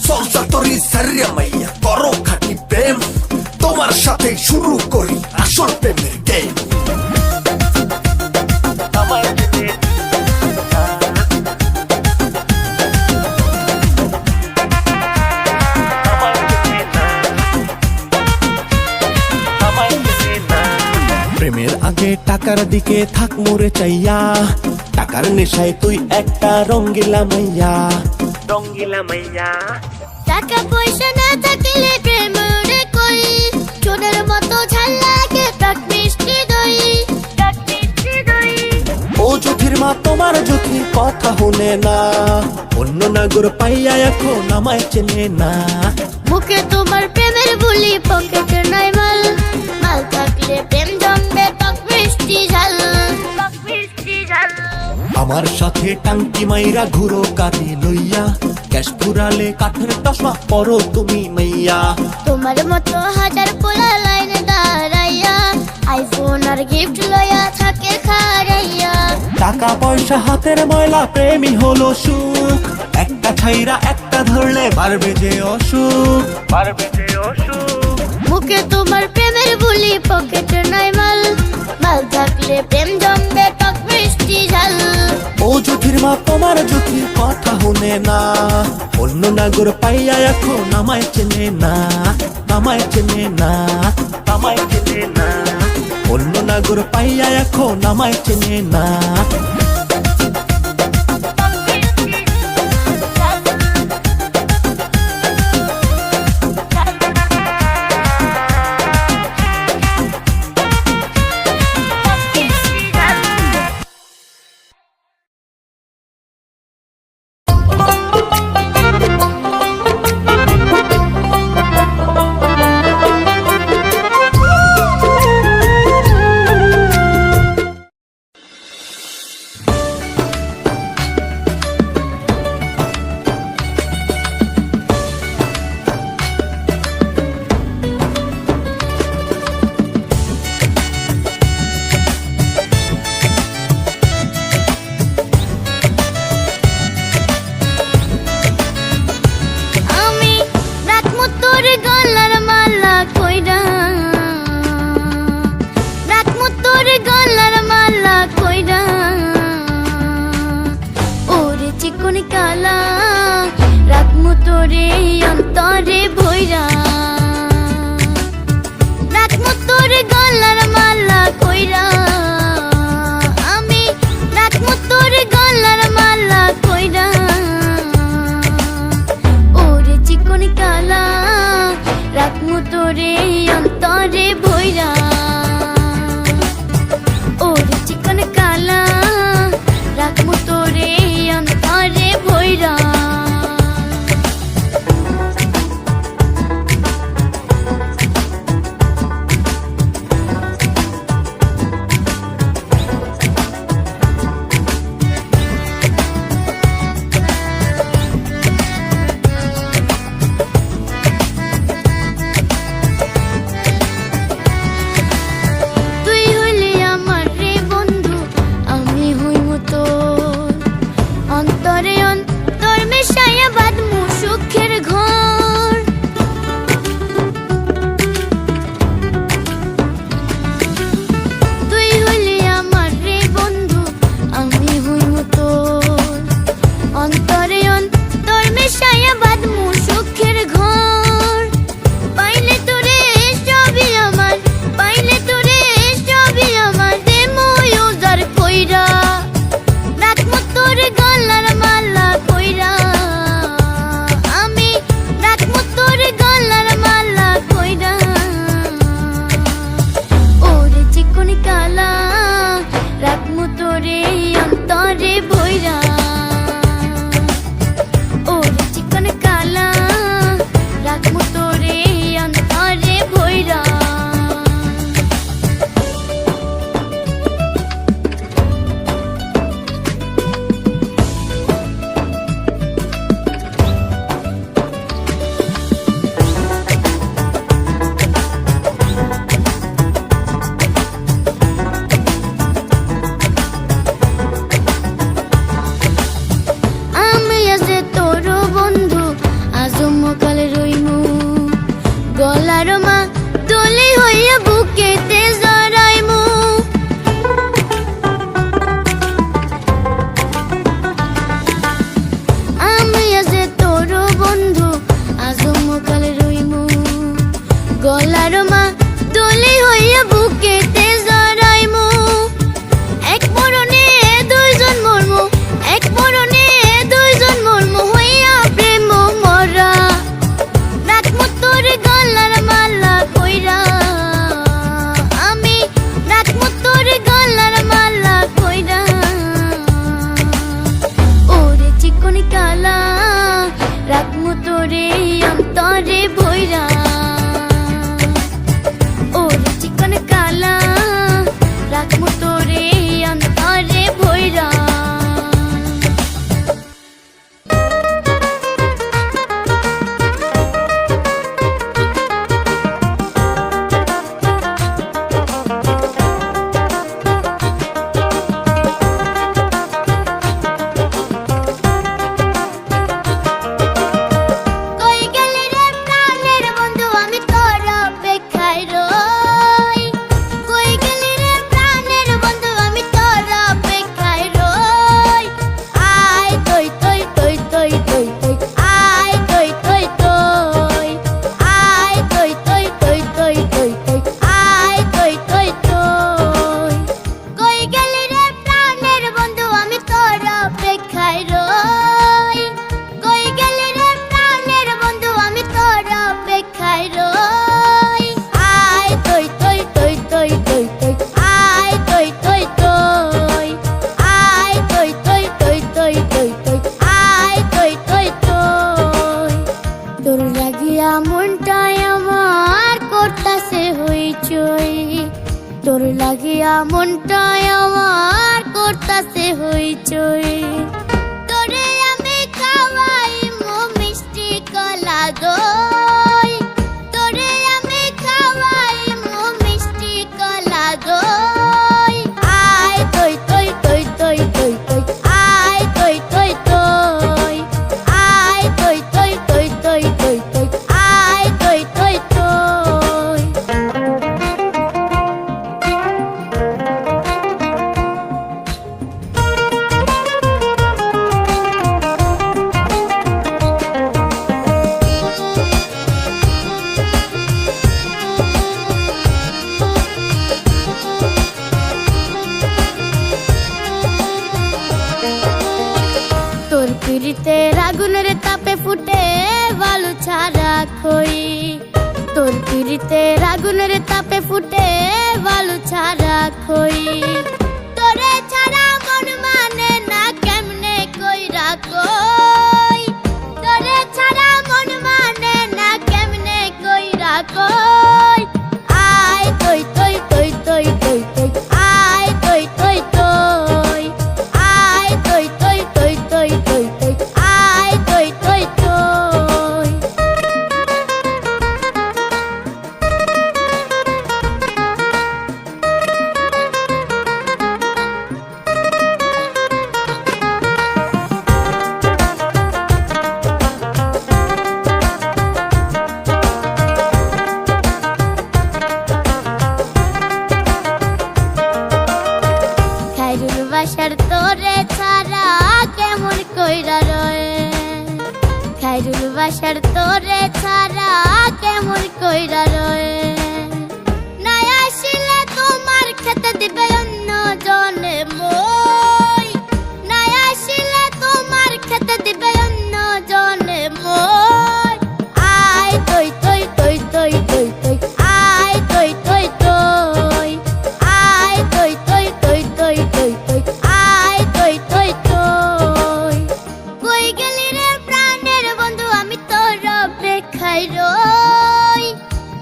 সংসার তরি সারিয়া মাইয়া করো খাটি প্রেম, তোমার সাথে শুরু করি আসল প্রেমের গেম। প্রেমের আগে টাকার দিকে থাক মোরে চাইয়া, টাকার নেশায় তুই একটা রঙ্গিলা মাইয়া, রঙ্গিলা মাইয়া। টাকা পয়সা না থাকলে প্রেম রে কই, চুনের মতো ঝাল লাগে টক মিষ্টি দই, টক মিষ্টি দই। ও জ্যোতির মা তোমার জ্যোতি কথা শুনে না, অন্য নাগর পাইয়া এখন আমায় চেনে না। মুখে তোমার প্রেমের বুলি, পকেটে নাই মাল, মাল থাকলে প্রেম জমবে টক মিষ্টি ঝাল, টক মিষ্টি ঝাল। আমার সাথে টাঙ্কি মাইরা ঘুরো কারি লইয়া, ক্যাশ ফুরালে কাঠের চশমা পরো তুমি মাইয়া। তোমার মতো হাজার পোলা লাইনে দাঁড়াইয়া, আইফোন আর গিফট লইয়া থাকে খাড়াইয়া। টাকা পয়সা হাতের ময়লা, প্রেমই হলো সুখ, একটা ছাইরা একটা ধরলে বাড়বে যে অসুখ, বাড়বে যে অসুখ। মুখে তোমার প্রেমের বুলি, পকেটে নাই মাল, মাল থাকলে প্রেম জমবে টক মিষ্টি ঝাল। ও জ্যোতির মা তোমার জ্যোতি কথা শুনে না, অন্য নাগর পাইয়া এখন আমায় চেনে না, আমায় চেনে না, আমায় চেনে না। অন্য নাগর পাইয়া এখন আমায় চেনে না। অন্তরে অন্তর মেশাইয়া বাঁধমু সুখের ঘর। পাইলে তোরে সবই আমার, পাইলে তোরে সবই আমার, দেমো উজাড় কইরা, রাখমু তোর গলার মালা কইরা, আমি রাখমু তোর গলার মালা কইরা। ওরে চিকন কালা রাখমু তোরে অন্তরে ভইরা, ওরে চিকন কালা রাখমু তোরে অন্তরে ভইরা। আমি আজ তোর বন্ধু আজমকাল রইমু, গলার মা দলি হইয়া বুকেতে জড়াইমু। আমি আজ তোর বন্ধু আজমকাল রইমু, গলার মা দলি হইয়া বুকেতে জড়াইমু। এক মরণে দুইজন মরমু, এক মরণে দুইজন মরমু হইয়া প্রেম মরা, রাখমু তোর গলার মালা কইরা, আমি রাখমু তোর গলার মালা কইরা। ওরে চিকন কালা রাখমু তোরে অন্তরে ভইরা, ওরে চিকন কালা রাখমু তোরে অন্তরে ভইরা। কই গেলি রে প্রাণের বন্ধু আমি তোর অপেক্ষায় রই, কই গেলি রে প্রাণের বন্ধু আমি তোর অপেক্ষায় রই। আয় তৈ তৈ তৈ তৈ তৈ তৈ, আয় তৈ তৈ তৈ, আয় তৈ তৈ তৈ তৈ তৈ তৈ, আয় তৈ তৈ তৈ। কই গেলি রে প্রাণের বন্ধু আমি তোর অপেক্ষায় রই, কই গেলি রে প্রাণের বন্ধু আমি তোর অপেক্ষায় রই। আয় তৈ তৈ তৈ তৈ তৈ তৈ, আয় তৈ তৈ তৈ, আয় তৈ তৈ তৈ তৈ তৈ তৈ, আয় তৈ তৈ তৈ। তোর লাগিয়া মনটাই আমার করতাছে হইচই, তোর লাগিয়া মনটাই আমার করতাছে হইচই। তোরে আমি খাওয়াই মো মিষ্টি কলা দই, তোরে আমি খাওয়াই মো মিষ্টি কলা দই। আয় তৈ তৈ তৈ তৈ তৈ তৈ, আয় তৈ তৈ তৈ, আয় তৈ তৈ তৈ তৈ তৈ তৈ, আয় তৈ তৈ তৈ। তোর পিরিতের আগুনের তাপে ফুটে বালু ছাড়া খই, তোর পিরিতের আগুনের তাপে ফুটে বালু ছাড়া খই। তোরে ছাড়া মন মানে না কেমনে কইরা কই, তোরে ছাড়া মন মানে না কেমনে কইরা কই। আয় তৈ তৈ তৈ তৈ তৈ তৈ, আয় তৈ তৈ তৈ, আয় তৈ তৈ তৈ তৈ তৈ তৈ, আয় তৈ তৈ তৈ। ভালোবাসার তোরে ছাড়া কেমন কইরা রয়ে না আসলে তোমার খেতে দিবে অন্য জনে মই না আসলে তোমার খেতে দিবে অন্য জনে মই আয় তৈ তৈ তৈ তৈ তৈ তৈ আয় তৈ তৈ তৈ আয় তৈ তৈ তৈ তৈ তৈ তৈ আয় তৈ তৈ তৈ কই গেলি রে প্রাণের বন্ধু আমি তোর অপেক্ষায় রই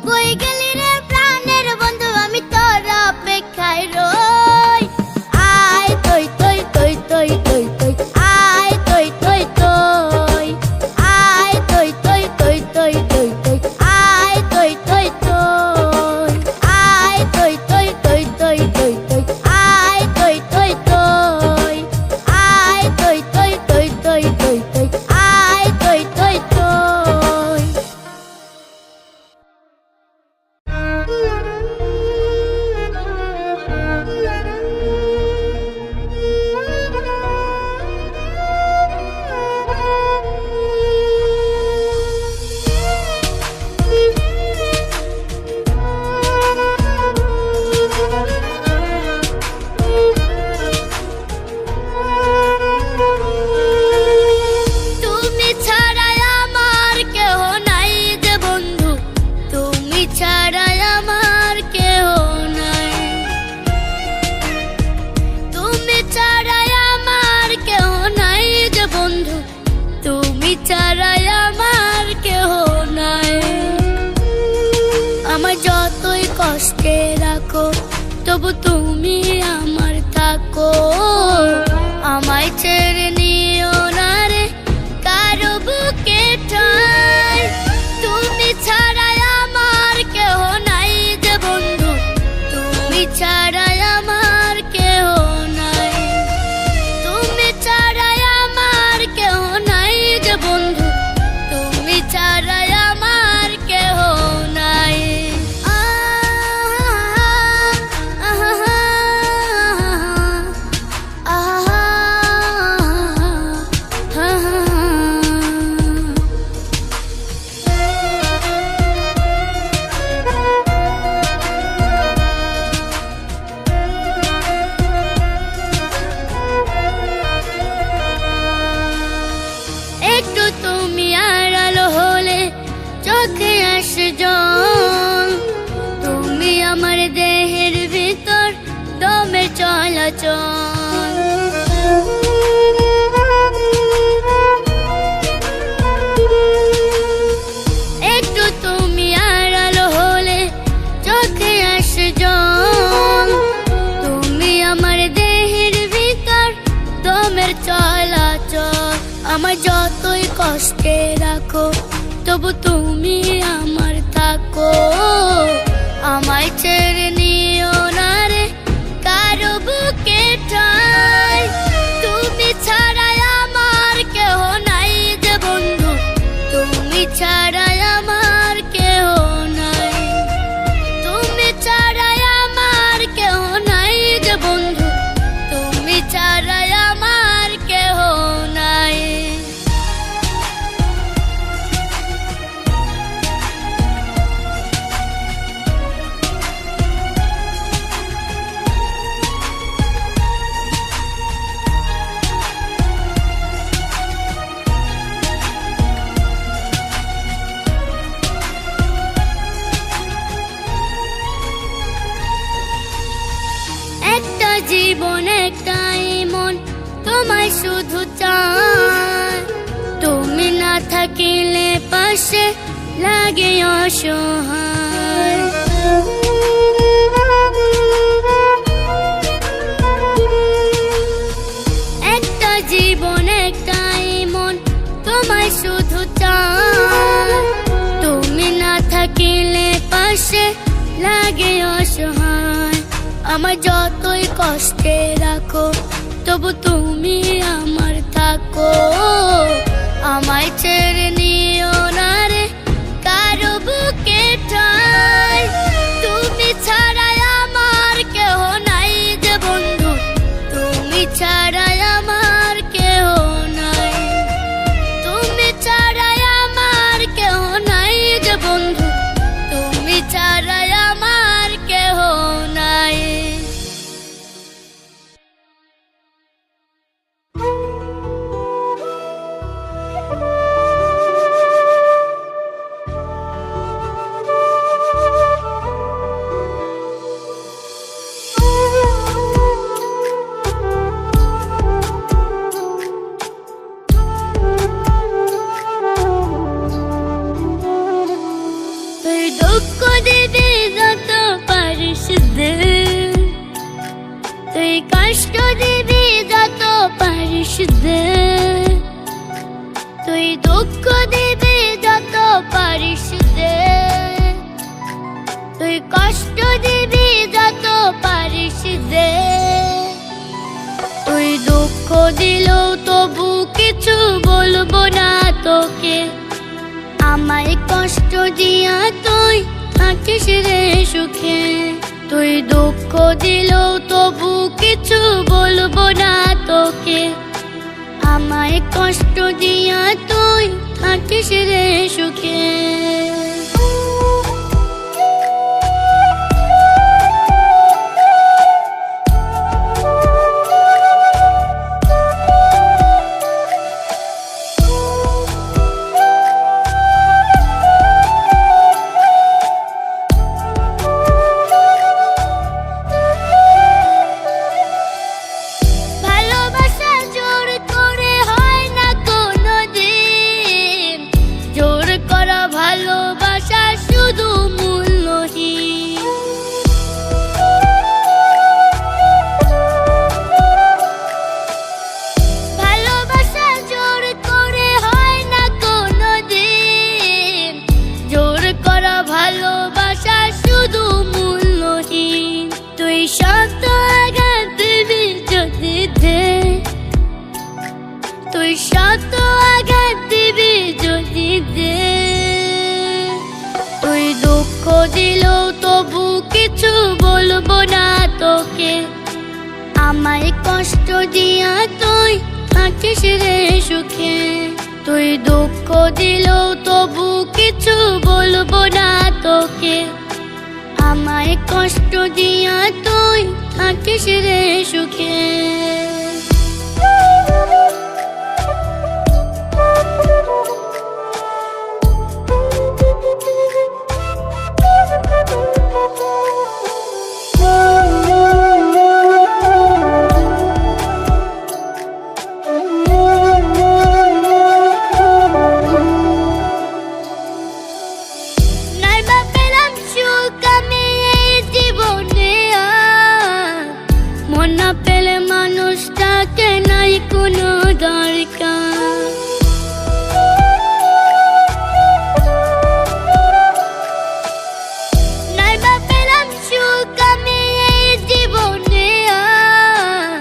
কই গেলি রে প্রাণের বন্ধু আমি তোর অপেক্ষায় রই আয় তৈ তৈ তৈ তৈ তৈ তৈ আয় তৈ তৈ তৈ আয় তৈ তৈ তৈ তৈ তৈ তৈ আয় তৈ তৈ তৈ আয় তৈ তৈ তৈ তৈ তৈ তৈ আয় তৈ তৈ তৈ আয় তৈ তৈ তৈ তৈ তৈ তৈ আয় তৈ তৈ তৈ তুমি ছাড়া আমার কেহ নাই যে বন্ধু তুমি ছাড়া আমার কেহ নাই তুমি ছাড়া আমার কেহ নাই যে বন্ধু তুমি ছাড়া আমার কেহ নাই আমার যতই কষ্টে রাখো তবু তুমি আমার থাকো আমায় ছেড়ে নিও না রে কারো বুকে ঠাই তুমি ছাড়া আমার কেহ নাই যে বন্ধু তুমি ছাড়া আমার কেহ নাই তুমি ছাড়া আমার কেহ নাই যে বন্ধু তুমি ছাড়া আমার কেহ নাই একটু তুমি আড়ালো হলে চোখে আসে জল তুমি আমার দেহের ভিতর দমের চলাচল একটু তুমি আড়ালো হলে চোখে আসে জল তুমি আমার দেহের ভিতর দমের চলাচল আমার যতই কষ্টে রাখো তবু তুমি আমার থাকো আমায় ছেড়ে নিও না রে কারো বুকে ঠাই তুমি ছাড়া আমার কেহ নাই যে বন্ধু তুমি ছাড়া আমার কেহ নাই তুমি ছাড়া আমার কেহ নাই যে বন্ধু তুমি ছাড়া আমার কেহ নাই একটা জীবন একটাই মন তোমায় শুধু চায় তুমি না থাকিলে পাশে লাগে অসহায় একটা জীবন একটাই মন তোমায় শুধু চায় তুমি না থাকিলে পাশে লাগে অসহায় আমার যতই কষ্টে রাখো তবু তুমি আমার থাকো আমায় ছেড়ে নিও না রে কারো বুকে ঠাই তুমি ছাড়া আমার কেহ নাই যে বন্ধু তুমি ছাড়া আমার কেহ নাই তুমি ছাড়া আমার পারিস দে, তুই দুঃখ দিবি যত পারিস দে, তুই কষ্ট দিবি যত পারিস দে, তুই দুঃখ দিলেও তবু কিছু বলবো না তোকে, আমায় কষ্ট দিয়া তুই থাকিস রে সুখে, তুই দুঃখ দিলেও তবু কিছু বলবো না তোকে, আমায় কষ্ট দিয়া তুই থাকিস রে সুখে। ভালোবাসা জোর করে হয় না কোনোদিন, জোর করা ভালোবাসা শুধু মূল্যহীন। ভালোবাসা জোর করে হয় না কোনোদিন, জোর করা ভালোবাসা শুধু মূল্যহীন। তুই শত আঘাত দিবি যদি দে, তুই শত আঘাত দিবি যদি দে, তুই দুঃখ দিলেও তবু কিছু বলবো না তোকে, আমায় কষ্ট দিয়া তুই থাকিস রে সুখে, তুই দুঃখ দিলেও তবু কিছু বলবো না তোকে, আমায় কষ্ট দিয়া তুই থাকিস রে সুখে। নাইবা পেলাম সুখ আমি এই জীবনে আর, মন না পেলে মানুষটাকে নাই কোনো দরকার। নাইবা পেলাম সুখ আমি এই জীবনে আর,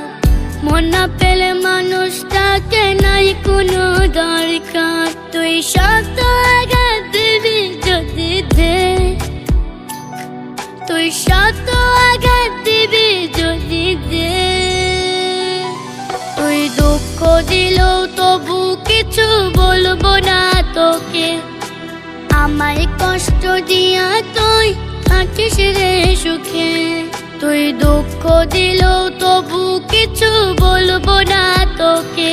মন না পেলে মানুষটাকে নাই কোনো দরকার। তুই শত আঘাত দিবি যদি দে, তুই শত আঘাত দিবি যদি দে, তুই দুঃখ দিলেও তবু কিছু বলবো না তোকে, আমায় কষ্ট দিয়া তুই থাকিস রে সুখে, তুই দুঃখ দিলেও তবু কিছু বলবো না তোকে,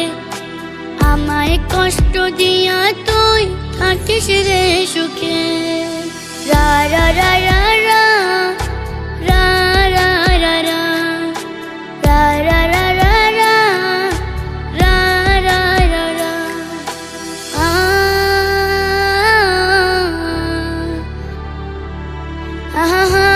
আমায় কষ্ট দিয়া তুই থাকিস রে সুখে। রা রা রা রা রা রা রা রা রা রা রা রা রা রা রা রা রা রা আ আহা।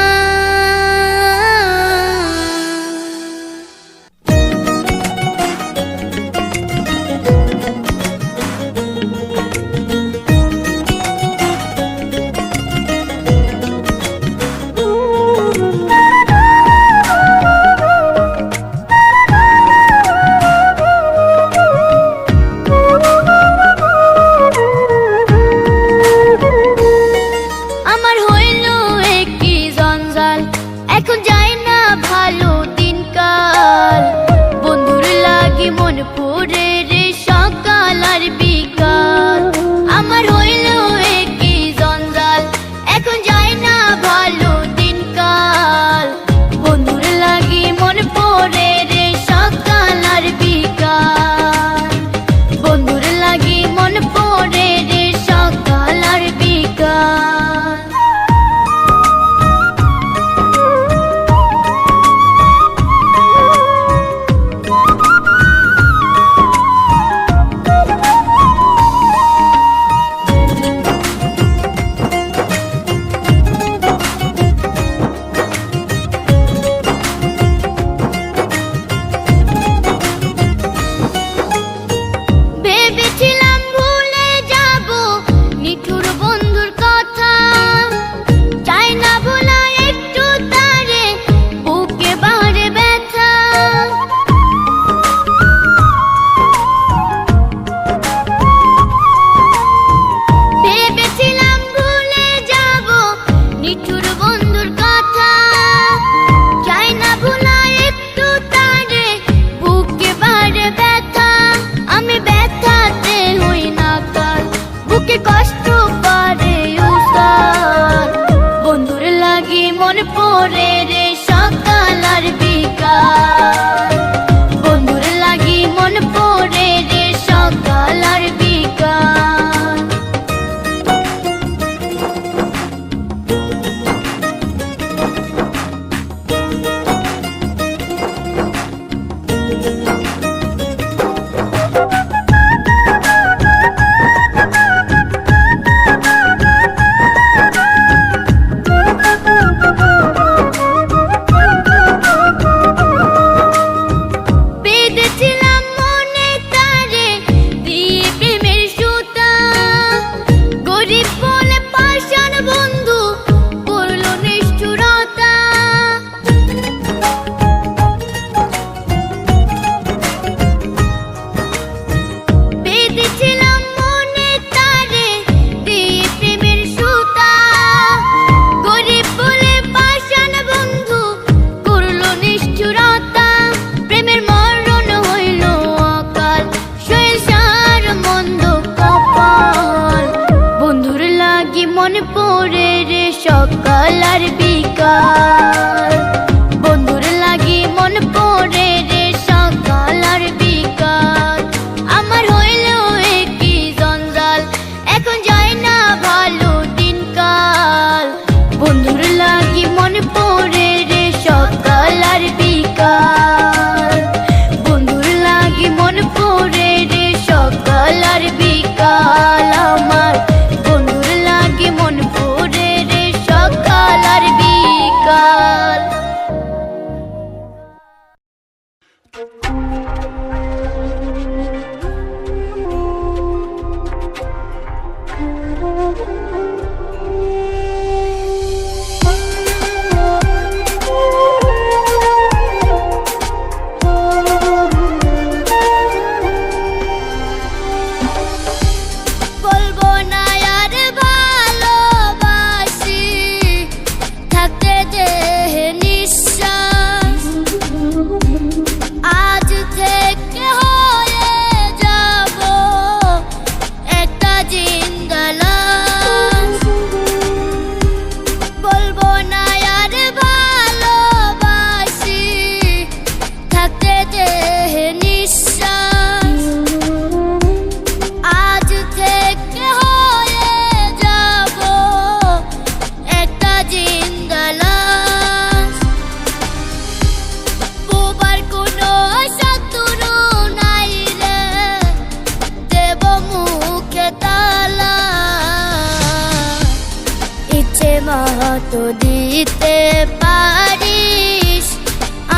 মতো দিতে পারিস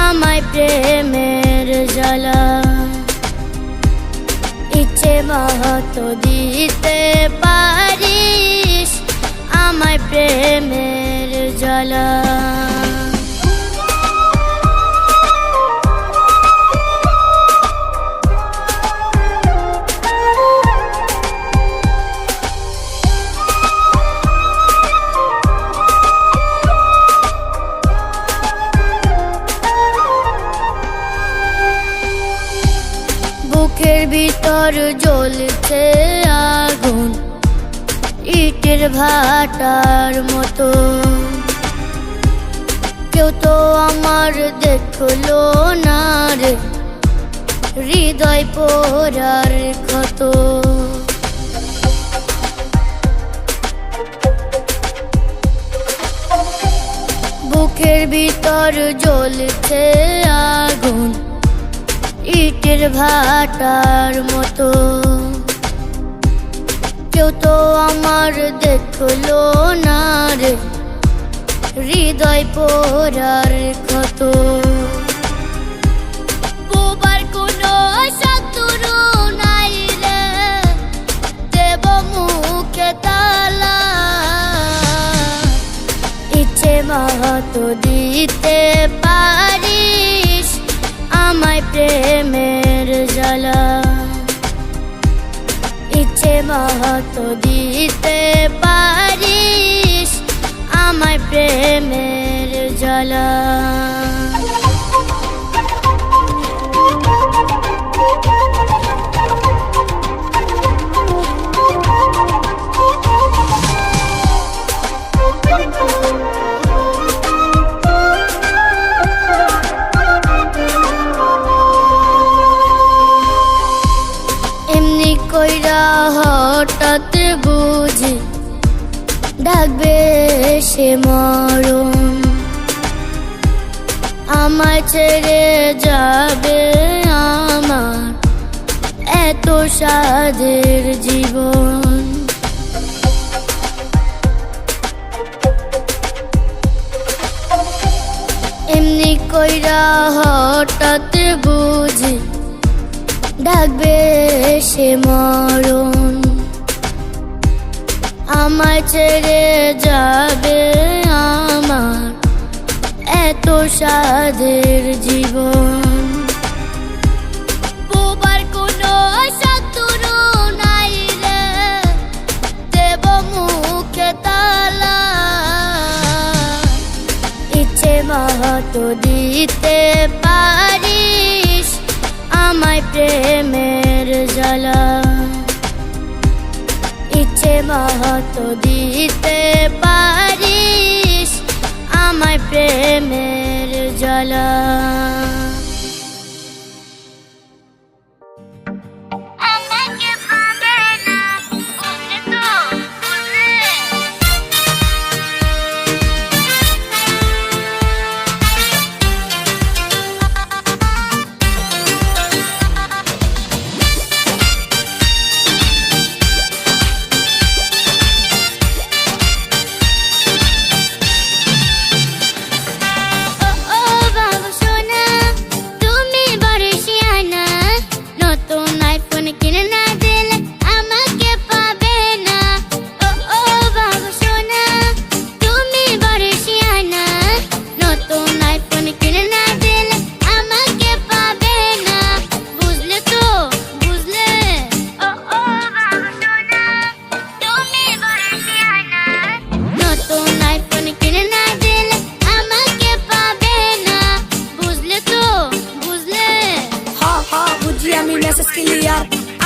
আমায় প্রেমের জ্বালা, ইচ্ছে মতো দিতে পারিস আমায় প্রেমের জ্বালা। বুকের ভিতর জ্বলছে আগুন ইটের ভাটার মতো, কেউ তো আমার দেখলো না রে হৃদয় পোড়ার ক্ষত। বুকের ভিতর জ্বলছে আগুন ইটের ভাটার মতো, কেউ তো আমার দেখলো না রে হৃদয় পোড়ার ক্ষত। পোবার কোনো শত্রু নাই রে দেব মুখে তালা, ইচ্ছে মতো দিতে পারিস আমায় প্রেমের জ্বালা, ইচ্ছে মতো দিতে পারিস আমায় প্রেমের জ্বালা। এমনি কইরা হঠাৎ বুঝি ডাকবে সে মরণ, আমায় ছেড়ে যাবে আমার এত সাধের জীবন। এমনি কইরা হঠাৎ বুঝি ডাকবে সে মরণ, আমায় ছেড়ে যাবে আমার এত সাধের জীবন। পোবার কোনো শত্রু নাই রে দেব মুখে তালা, ইচ্ছে মতো দিতে পারিস আমায় প্রেমের জ্বালা, ইচ্ছে মতো দিতে পারিস আমায় প্রেমের জ্বালা।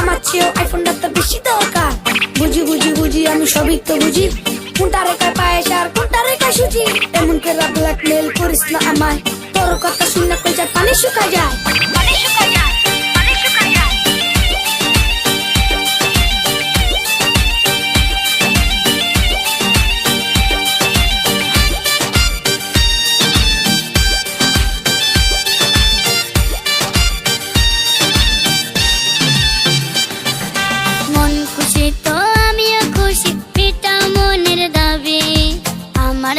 আমার চেয়েও আইফোনটা তো বেশি দরকার। বুঝি বুঝি বুঝি আমি সবই তো বুঝি, কোনটা রেখায় পায়েস আর কোনটা রেখায় সুজি। এমন করে ব্ল্যাকমেল করিস না আমায়, তোর কথা শুনলে কইজার পানি শুকায় যায়, পানি শুকায় যায়, পানি শুকায় যায়। আমার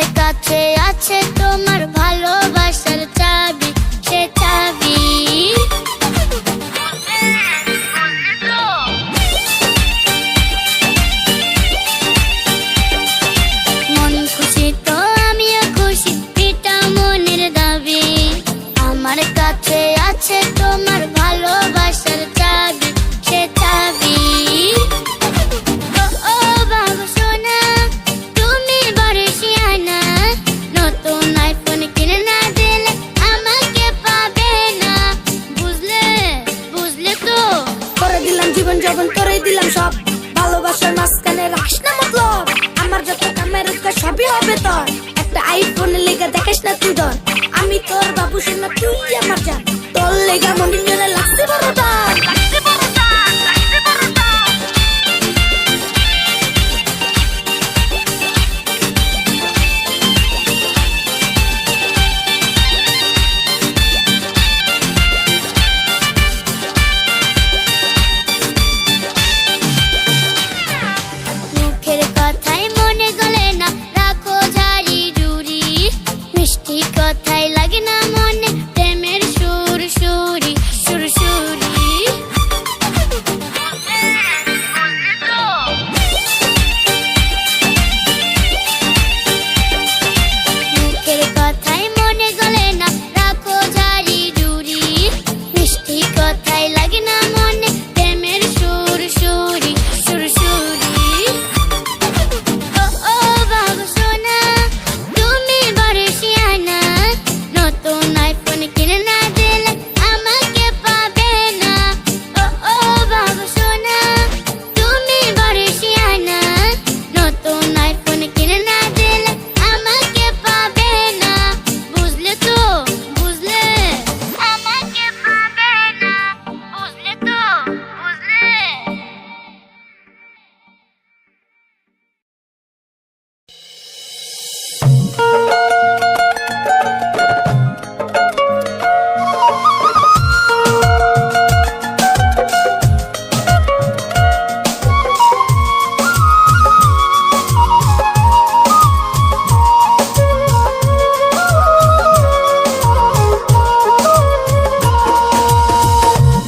জীবন যখন তোরে দিলাম সব, ভালোবাসার মাঝখানে রাখিস না মতলব। আমার যত কামের কাজ সবই হবে তোর, একটা আইফোনের লেগে দেখিস না তুই ধর। আমি তোর বাবু শোনা, তুই আমার জান, তোর লেগা মন্দির জন্য লাগছে বড় দান। মুখের কথায় মনে গলে না, রাখো ঝাড়ি জুড়ি। মিষ্টি কথায় লাগে না মনে, প্রেমের সুর সুরি সুর সুরি। মুখের কথায় মনে গলে না, রাখো ঝাড়ি জুড়ি। মিষ্টি কথায় লাগে না মনে, প্রেমের সুর সুরি সুর সুরি। ও ও বাবু সোনা, তুমি বড় শিয়ানা, নতুন আইফোন কিনে না দিলে আমাকে পাবে না। ও ও বাবু সোনা, তুমি বড় শিয়ানা, নতুন আইফোন কিনে না দিলে আমাকে পাবে না। বুঝলে তো, বুঝলে আমাকে পাবে না, বুঝলে তো, বুঝলে।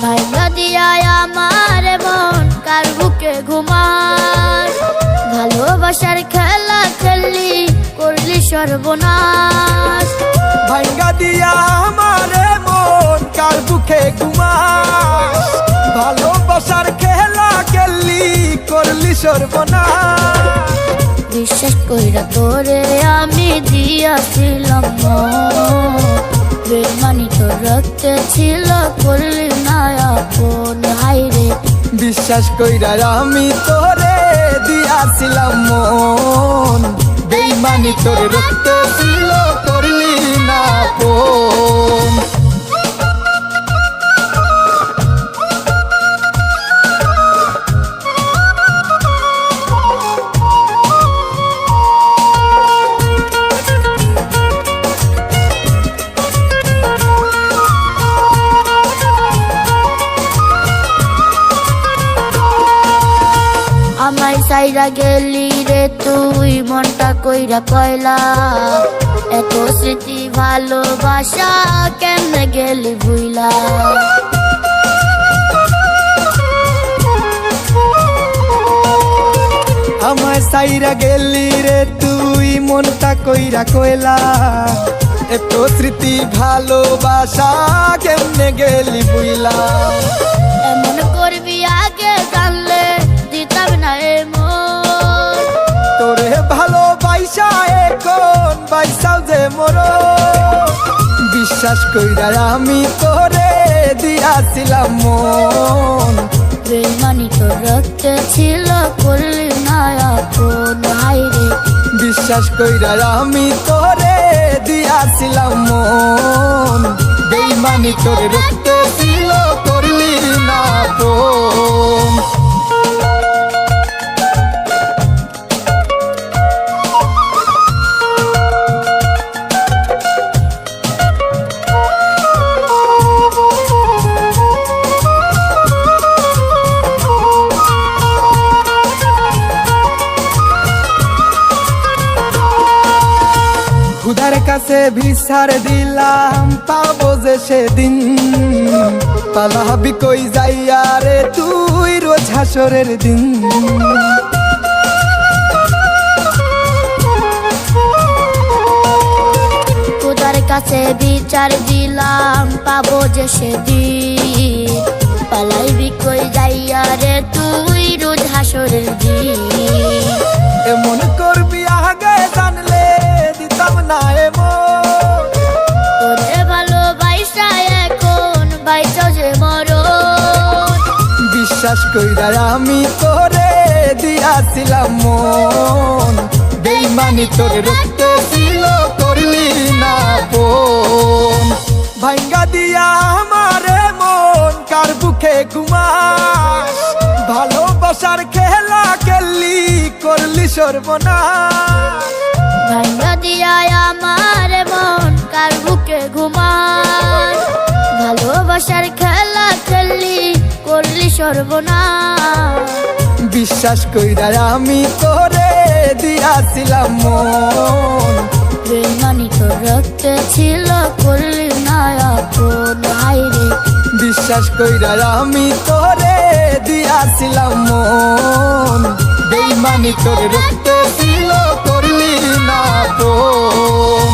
ভাইয়া দিয়া আমার মন কার বুকে ঘুমাস, ভালোবাসার খেলা খেললি করলি সর্বনাশ। ভাঙ্গা দিয়া আমারে মন কার বুকে ঘুমাস, ভালোবাসার খেলা খেললি করলি সর্বনাশ। বিশ্বাস কইরা তোরে আমি দিয়াছিলাম মন, বেমানি তোর রক্তে ছিল করলি না আপন। হাইরে বিশ্বাস কইরা আমি তোরে দিয়াছিলাম মন, বেইমানি তোর রক্তে ছিল করলি না আপন। আমায় সাইরা গেলি রে তুই, মনটা কইরা কয়লা। এত স্মৃতি ভালোবাসা কেমনে গেলি ভুইলা। আমায় সাইরা গেলি রে তুই, মনটা কইরা কইলা। এত স্মৃতি ভালোবাসা কেমনে গেলি বুইলা। এমন করবি আগে জানলে দিতাম না এমন। তোরে ভালোবাসা এখন বাইসাও যে মোর, বিশ্বাস কইরা আমি তোরে দিয়াছিলাম মন। বেমানি তোর রক্তে ছিল করলি না আপন। হাইরে বিশ্বাস কইরা আমি তোরে দিয়াছিলাম মন, বেইমানি তোর রক্তে ছিল করলি না আপন। খুদার কাছে ভিসার দিলাম, পাবো যে সেদিন। পালাবি কই যাইয়া রে তুই রোজ হাসরের দিন। খোদার কাছে বিচার দিলাম, পাবো যে সেদিন। পালাইবি কই যাইয়া রে তুই রোজ হাসরের দিন। এমন করবি আগে জানলে দিতাম না এমন। তোরে ভালোবাসা এখন বাইচা যে মরণ। বিশ্বাস কইরা আমি তোরে দিয়াছিলাম মন, বেইমানি তোরে রক্তে ছিল করলি না বোন। ভাঙ্গা দিয়া আমারে মন কার বুকে ঘুমাস, ভালোবাসার খেলা খেললি করলি সর্বনাশ। ভাঙ্গা দিয়া আমার মন কার বুকে ঘুমান, ভালোবাসার খেলা খেললি করলি সর্বনাশ। বিশ্বাস কইরা আমি তোরে দিয়াছিলাম মন, বেইমানি তোর রক্তে ছিল করলি না আপন হায়রে। বিশ্বাস কইরা আমি তোরে দিয়াছিলাম মন, বেইমানি তোর রক্তে ছিল করলি না বোন।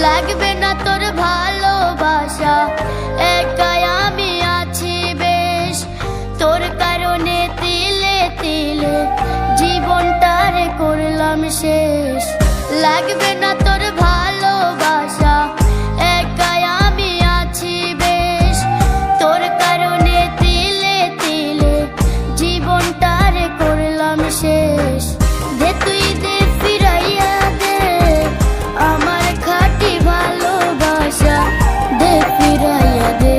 লাগবে না তোর ভালোবাসা, একাই আমি আছি বেশ, তোর কারণে তিলে তিলে জীবনটারে করলাম শেষ। লাগবে না তোর ভালোবাসা, একাই আমি আছি বেশ, তোর কারণে তিলে তিলে জীবনটারে করলাম শেষ। দে তুই দে ফিরাইয়া দে আমার খাঁটি ভালোবাসা, দে ফিরাইয়া দে।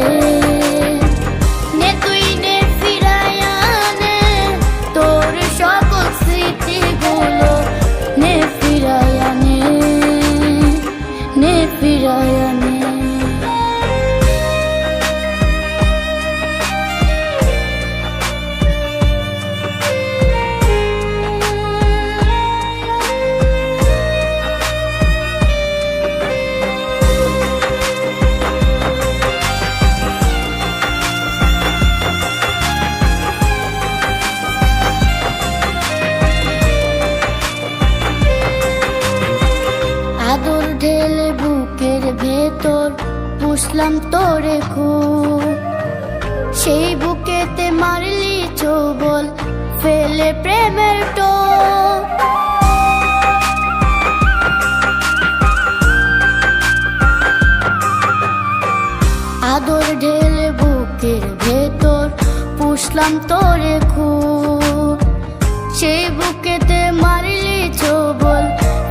নে তুই নে ফিরাইয়া নে তোর সকল স্মৃতিগুলো, নে ফিরাইয়া নে, নে ফিরাইয়া নে। আদর ঢেলে বুকের ভেতর পুষলাম তোরে খুব, সেই বুকেতে মারলি ছোবল ফেলে প্রেমের টোপ। আদর ঢেলে বুকের ভেতর পুষলাম তোরে খুব, সেই বুকেতে মারলি ছোবল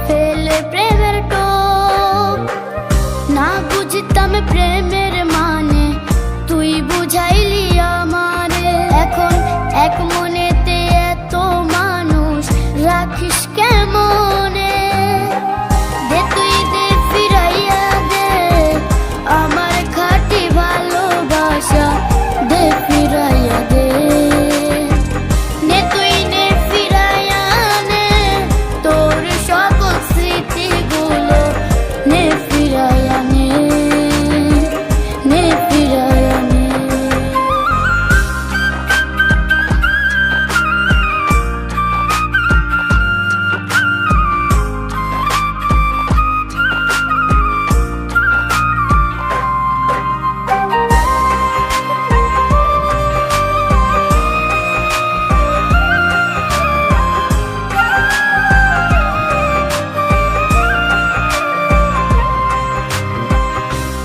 ফেলে প্রেমের টোপ। না বুঝতাম প্রেমের মানে তুই বুঝাইলি আমারে, এখন এক মনেতে এত মানুষ রাখিস কেমনে। দে তুই দে ফিরাইয়া দে আমার খাঁটি ভালোবাসা, দে ফিরাইয়া দে। নে তুই নে ফিরাইয়া নে তোর সকল স্মৃতিগুলো, নে ফিরাইয়া নে, নে ফিরাইয়া নে।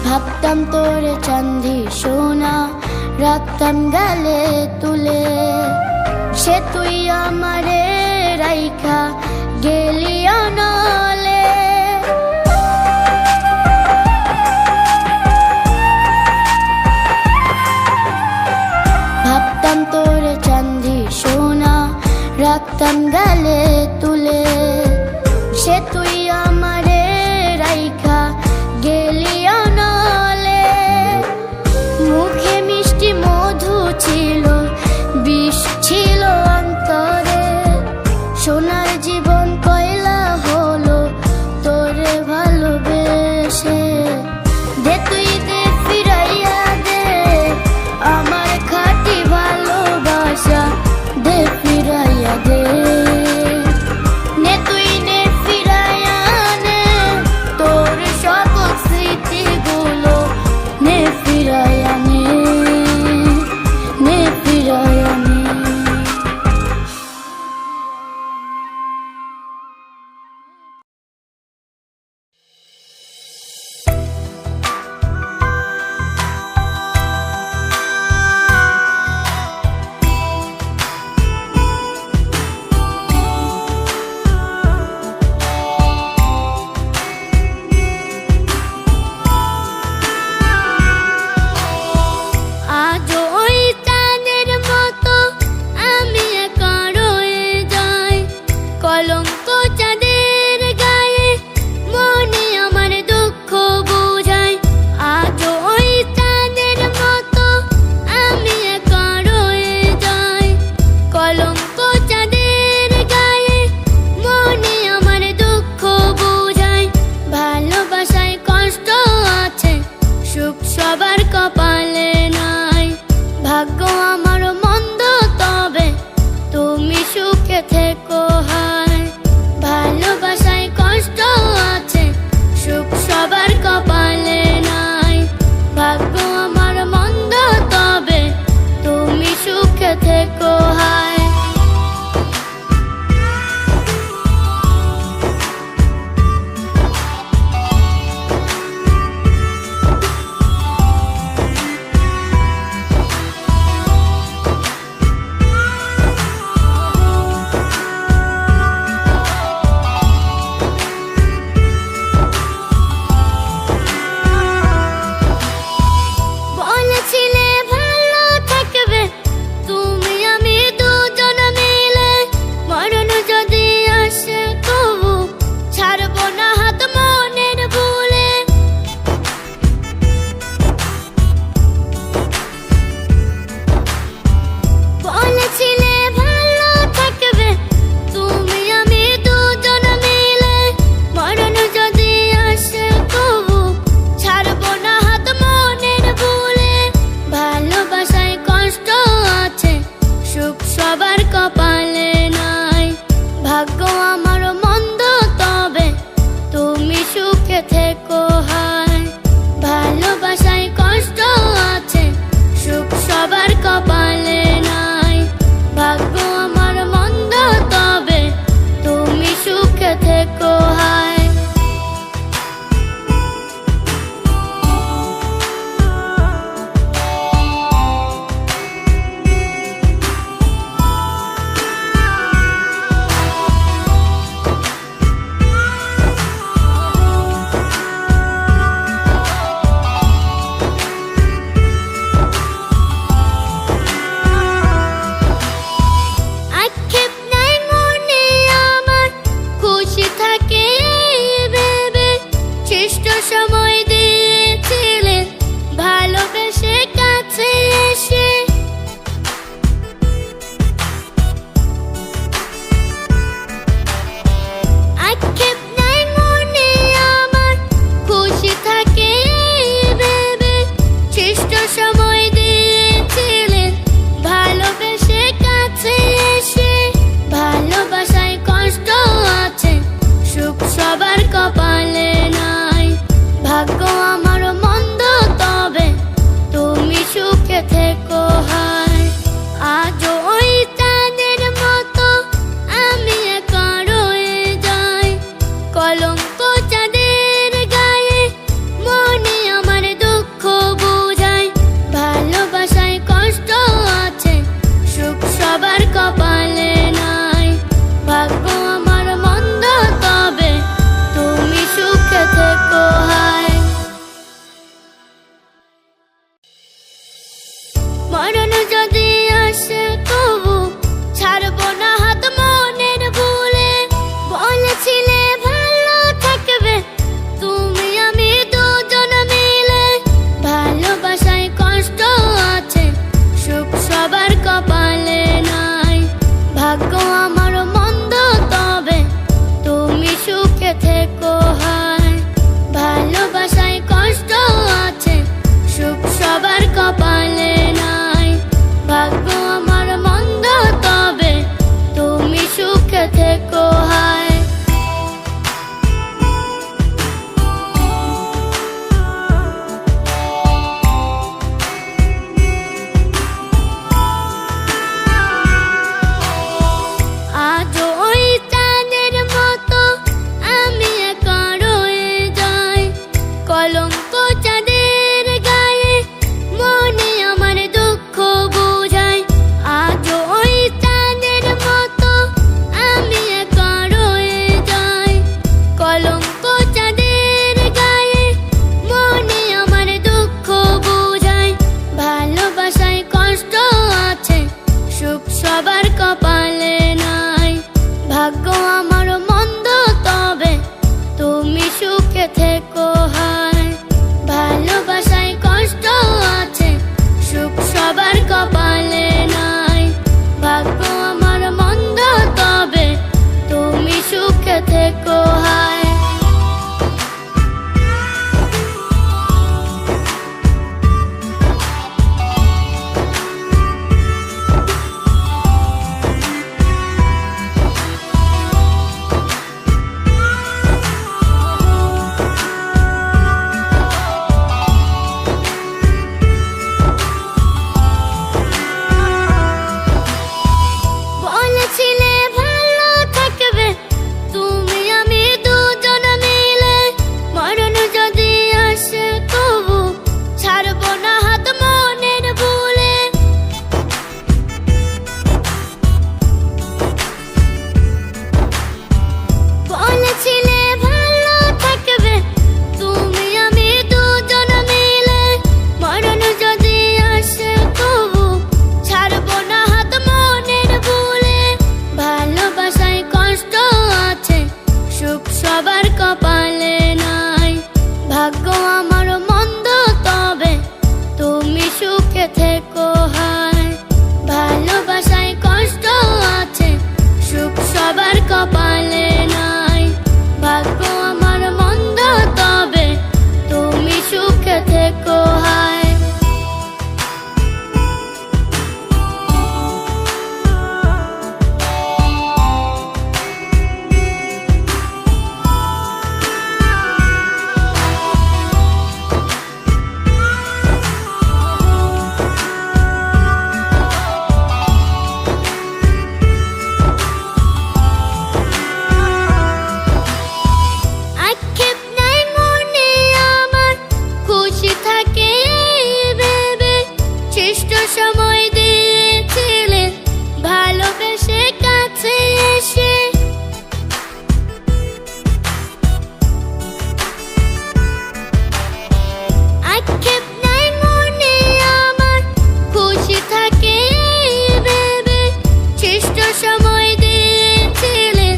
ভাবতাম তোরে চাঁদি সোনা, রাখতাম গালে তুলে, সে তুই আমারে রাইখা গেলি অনলে। ভাবতাম তোরে চাঁদি সোনা, রাখতাম গালে তুলে, সে তুই আমারে রাইখা গেলি অনলে। মুখে মিষ্টি মধু ছিল, বিষ ছিল অন্তরে, সোনার জীবন কয়লা হলো তোরে ভালোবেসে। দে তুই দে ফিরাইয়া দে মরণ যদি আসে তবু ছাড়বো না হাত মনের ভুলে। বলেছিলে ভালো থাকবে তুমি আমি দুজন মিলে, ভালোবাসায় কষ্ট আছে সুখ সবার কপালে নাই। ভাগ্য আমার মন্দ তবে তুমি সুখে থেকো হায়, ভালোবাসায় কষ্ট আছে সুখ সবার কপালে নাই। ভাগ্য আমার মন্দ তবে তুমি সুখে থেকো হায়। আজ ওই চাঁদের মতো আমি একা রয়ে যাই, কলঙ্ক চাঁদের গায়ে মনে আমার দুঃখ বোঝাই। আজ ওই চাঁদের মতো আমি একা রয়ে যাই, কলঙ্ক চাঁদের গায়ে মনে আমার দুঃখ বোঝাই। ভালোবাসায় কষ্ট আছে সুখ সবার কপালে নাই। ভাগ্য আমার মন্দ তবে তুমি সুখে থেকো হায়, ভালোবাসায় কষ্ট আছে সুখ সবার কপালে নাই। ভাগ্য আমার মন্দ তবে তুমি সুখে থেকো হায়। বলেছিলে ভালো থাকবে তুমি আমি দুজন মিলে, মরণ যদি আসে তবু ছাড়বো না হাত মনের ভুলে। বলেছিলে ভালো থাকবে তুমি আমি দুজন মিলে, মরণ যদি আসে তবু ছাড়বো না হাত মনের ভুলে। ভালোবাসায় কষ্ট আছে সুখ সবার কপালে নাই। ভাগ্য আমার মন্দ তবে তুমি সুখে থেকো হায়, ভালোবাসায় কষ্ট আছে সুখ সবার কপালে নাই। ভাগ্য আমার মন্দ তবে তুমি সুখে থেকো হায়। আক্ষেপ নাই মনে আমার, খুশি থাকে এই ভেবে শ্রেষ্ঠ সময় দিয়েছিলে ভালোবেসে কাছে এসে। আক্ষেপ নাই মনে আমার, খুশি থাকে এই ভেবে শ্রেষ্ঠ সময় দিয়েছিলে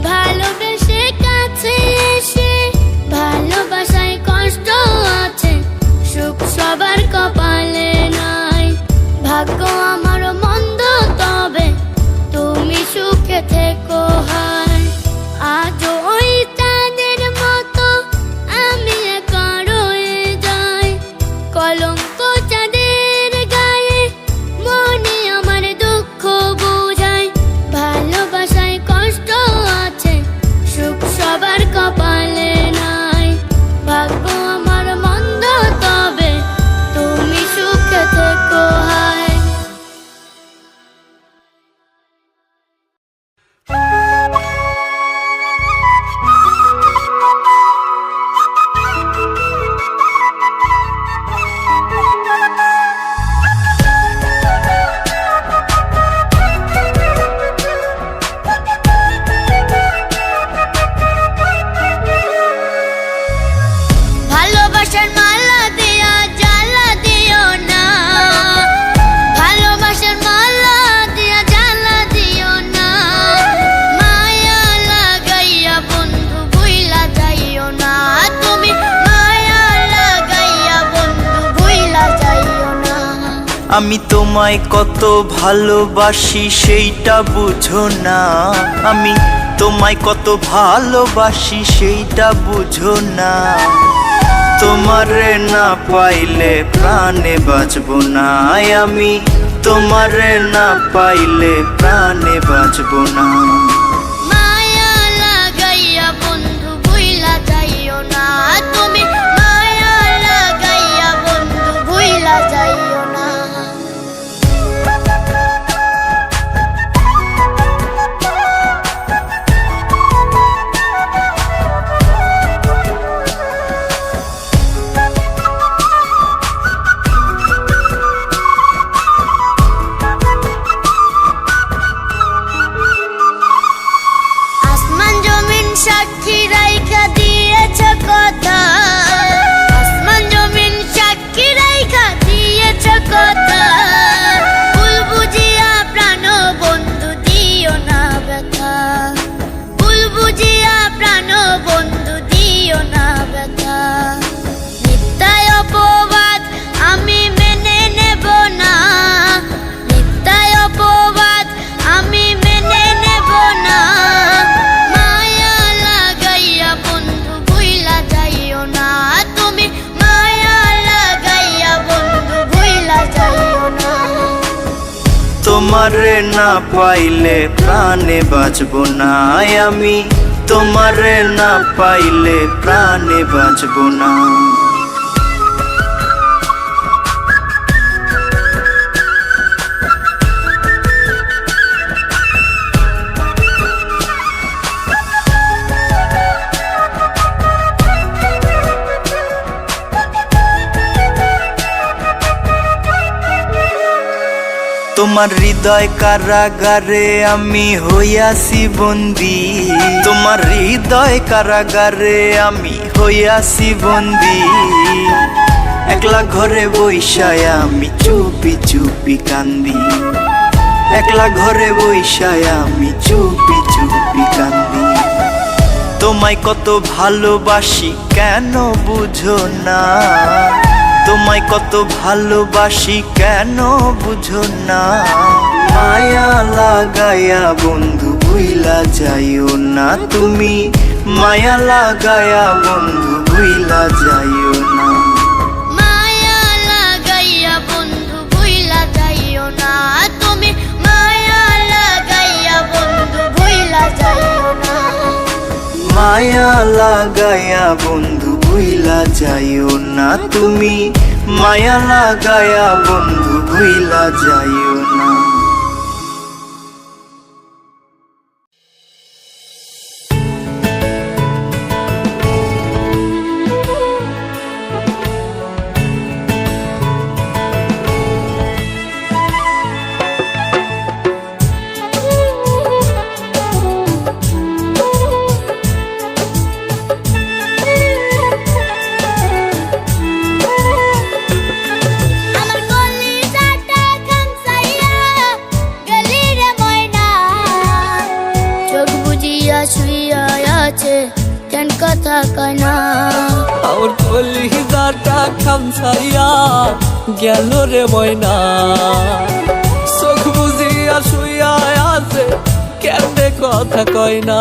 ভালোবেসে কাছে এসে। ভালোবাসায় কষ্ট আছে সুখ সবার কপালে নাই। ভাগ্য আমি তোমায় কত ভালোবাসি সেইটা বুঝো না, আমি তোমায় কত ভালোবাসি সেইটা বুঝো না। তোমারে না পাইলে প্রাণে বাঁচবো না, আমি তোমারে না পাইলে প্রাণে বাঁচবো না। মায়া লাগাইয়া বন্ধু ভুইলা যাইও না, তুমি মায়া লাগাইয়া বন্ধু ভুইলা যাইও না। আসমান জমিন সাক্ষী রাইখা দিয়েছ কথা, আসমান জমিন সাক্ষী রাইখা দিয়েছ কথা। ভুল বুঝিয়া প্রাণ বন্ধু দিও না ব্যথা, ভুল বুঝিয়া প্রাণ বন্ধু দিও না ব্যথা। মিথ্যায় অপবাদ আমি মেনে নেব না, মিথ্যায় অপবাদ আমি মেনে নেব না। মায়া লাগাইয়া বন্ধু ভুইলা যাইও না, তুমি মায়া লাগাইয়া বন্ধু ভুইলা যাইও না। তোমারে না পাইলে প্রাণে বাঁচবো না, আমি তোমারে না পাইলে প্রাণে বাঁচবো না। তোমার হৃদয় কারাগারে আমি হইয়াছি বন্দি, তোমার হৃদয় কারাগারে আমি হইয়াছি বন্দি। একলা ঘরে বইসায় আমি চুপি চুপি কান্দি, একলা ঘরে বইসায় আমি চুপি চুপি কান্দি। তোমায় কত ভালোবাসি কেন বুঝো না, তোমায় কত ভালোবাসি কেন বুঝো না। মায়া লাগায়া বন্ধু ভুইলা যাইও না, তুমি মায়া লাগায়া বন্ধু ভুইলা যাইও না। মায়া লাগাইয়া বন্ধু ভুইলা যাইও না, তুমি মায়া লাগাইয়া বন্ধু ভুইলা যাইও না। মায়া লাগায়া বন্ধু ভুইলা যাইও না, তুমি মায়া লাগায়া বন্ধু ভুইলা যাইও না। কথা কয় না আমার কলিজাটা খামছাইয়া গেল রে ময়না, চোখ বুঝিয়া শুইয়া আছে কেমনে কথা কয় না।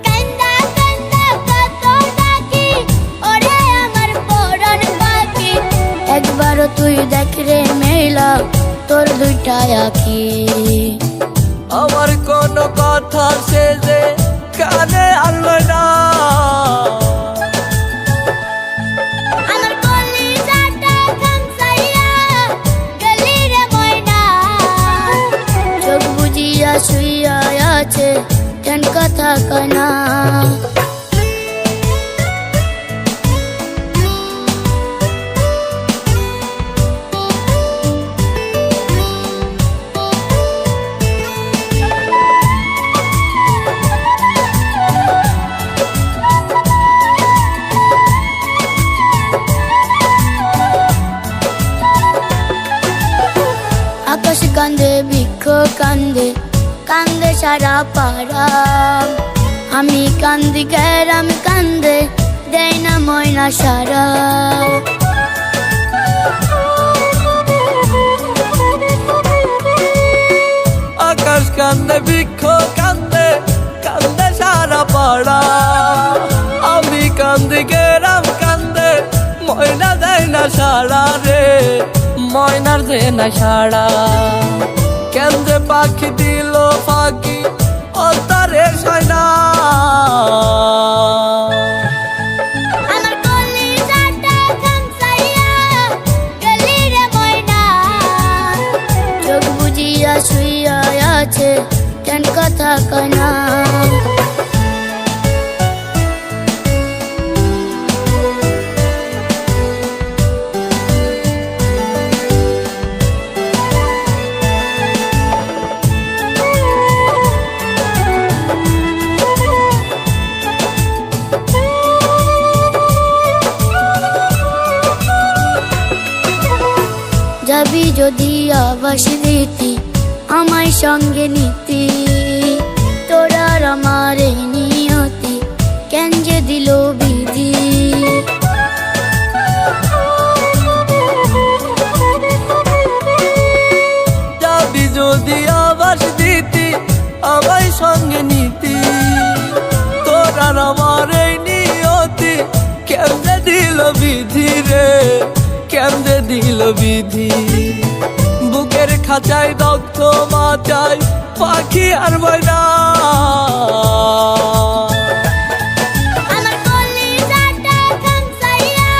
কান্দা কান্দা কত ডাকি ওরে আমার পরাণ পাখি, একবারও তুই দেখ রে মেলা তোর দুইটা আখি। আমার কোন কথা সে যে কানে আনলো না, আমার কলিজাটা খামছাইয়া গেলি রে ময়না, চোখ বুঝিয়া শুইয়া আছে কেন কথা কয় না। আকাশ কান্দে বৃক্ষ কান্দে কান্দে সারা পাড়া, আমি কান্দি গ্রাম কান্দে দেয় না ময়না সারা। না সারা রে ময়নার যে না সারা কেন যে পাখি দিল ফাঁকি ও তারে সয়না আমার কলিজাটা খামসাইয়া গেলি রে ময়না চোখ বুজিয়া শুইয়া আছে কেন কথা কয় না যাবি যদি আবাস দিতি আমায় সঙ্গে নিতি তোরার আমার এই নিয়তি কেন যে দিল বিধি যাবি যদি আবাস দিতি আমায় সঙ্গে নিতি তোর আর আমার এই নিয়তি কেমনে দিল বিধি রে কেমনে দিল বিধি বুকের খাঁচায় রক্ত মাচায় পাখি আর ময়না আমার কলিজাটা খামসাইয়া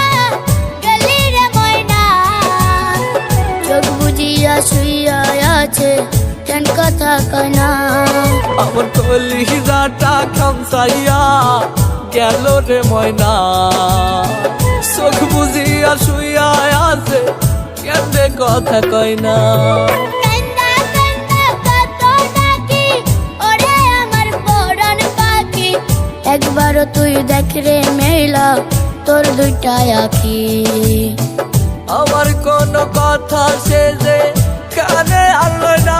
গেলি রে ময়না চোখ বুজিয়া শুইয়া আছে কেন কথা কয় না আমার কলিজাটা খামসাইয়া গেল রে ময়না চোখ বুঝিয়া শুইয়া আছে কেমনে কথা কয় না কান্দা কান্দা কত ডাকি ওরে আমার পরাণ পাখি একবারও তুই দেখ রে মেলা তোর দুইটা আখি আমার কোন কথা সে যে কানে আনলো না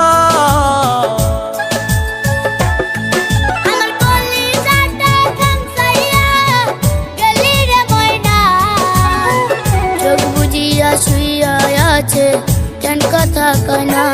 আমার কলিজাটা খামসাইয়া গেলি রে ময়না চোখ বুজিয়া শুইয়া আছে কেন কথা কয় না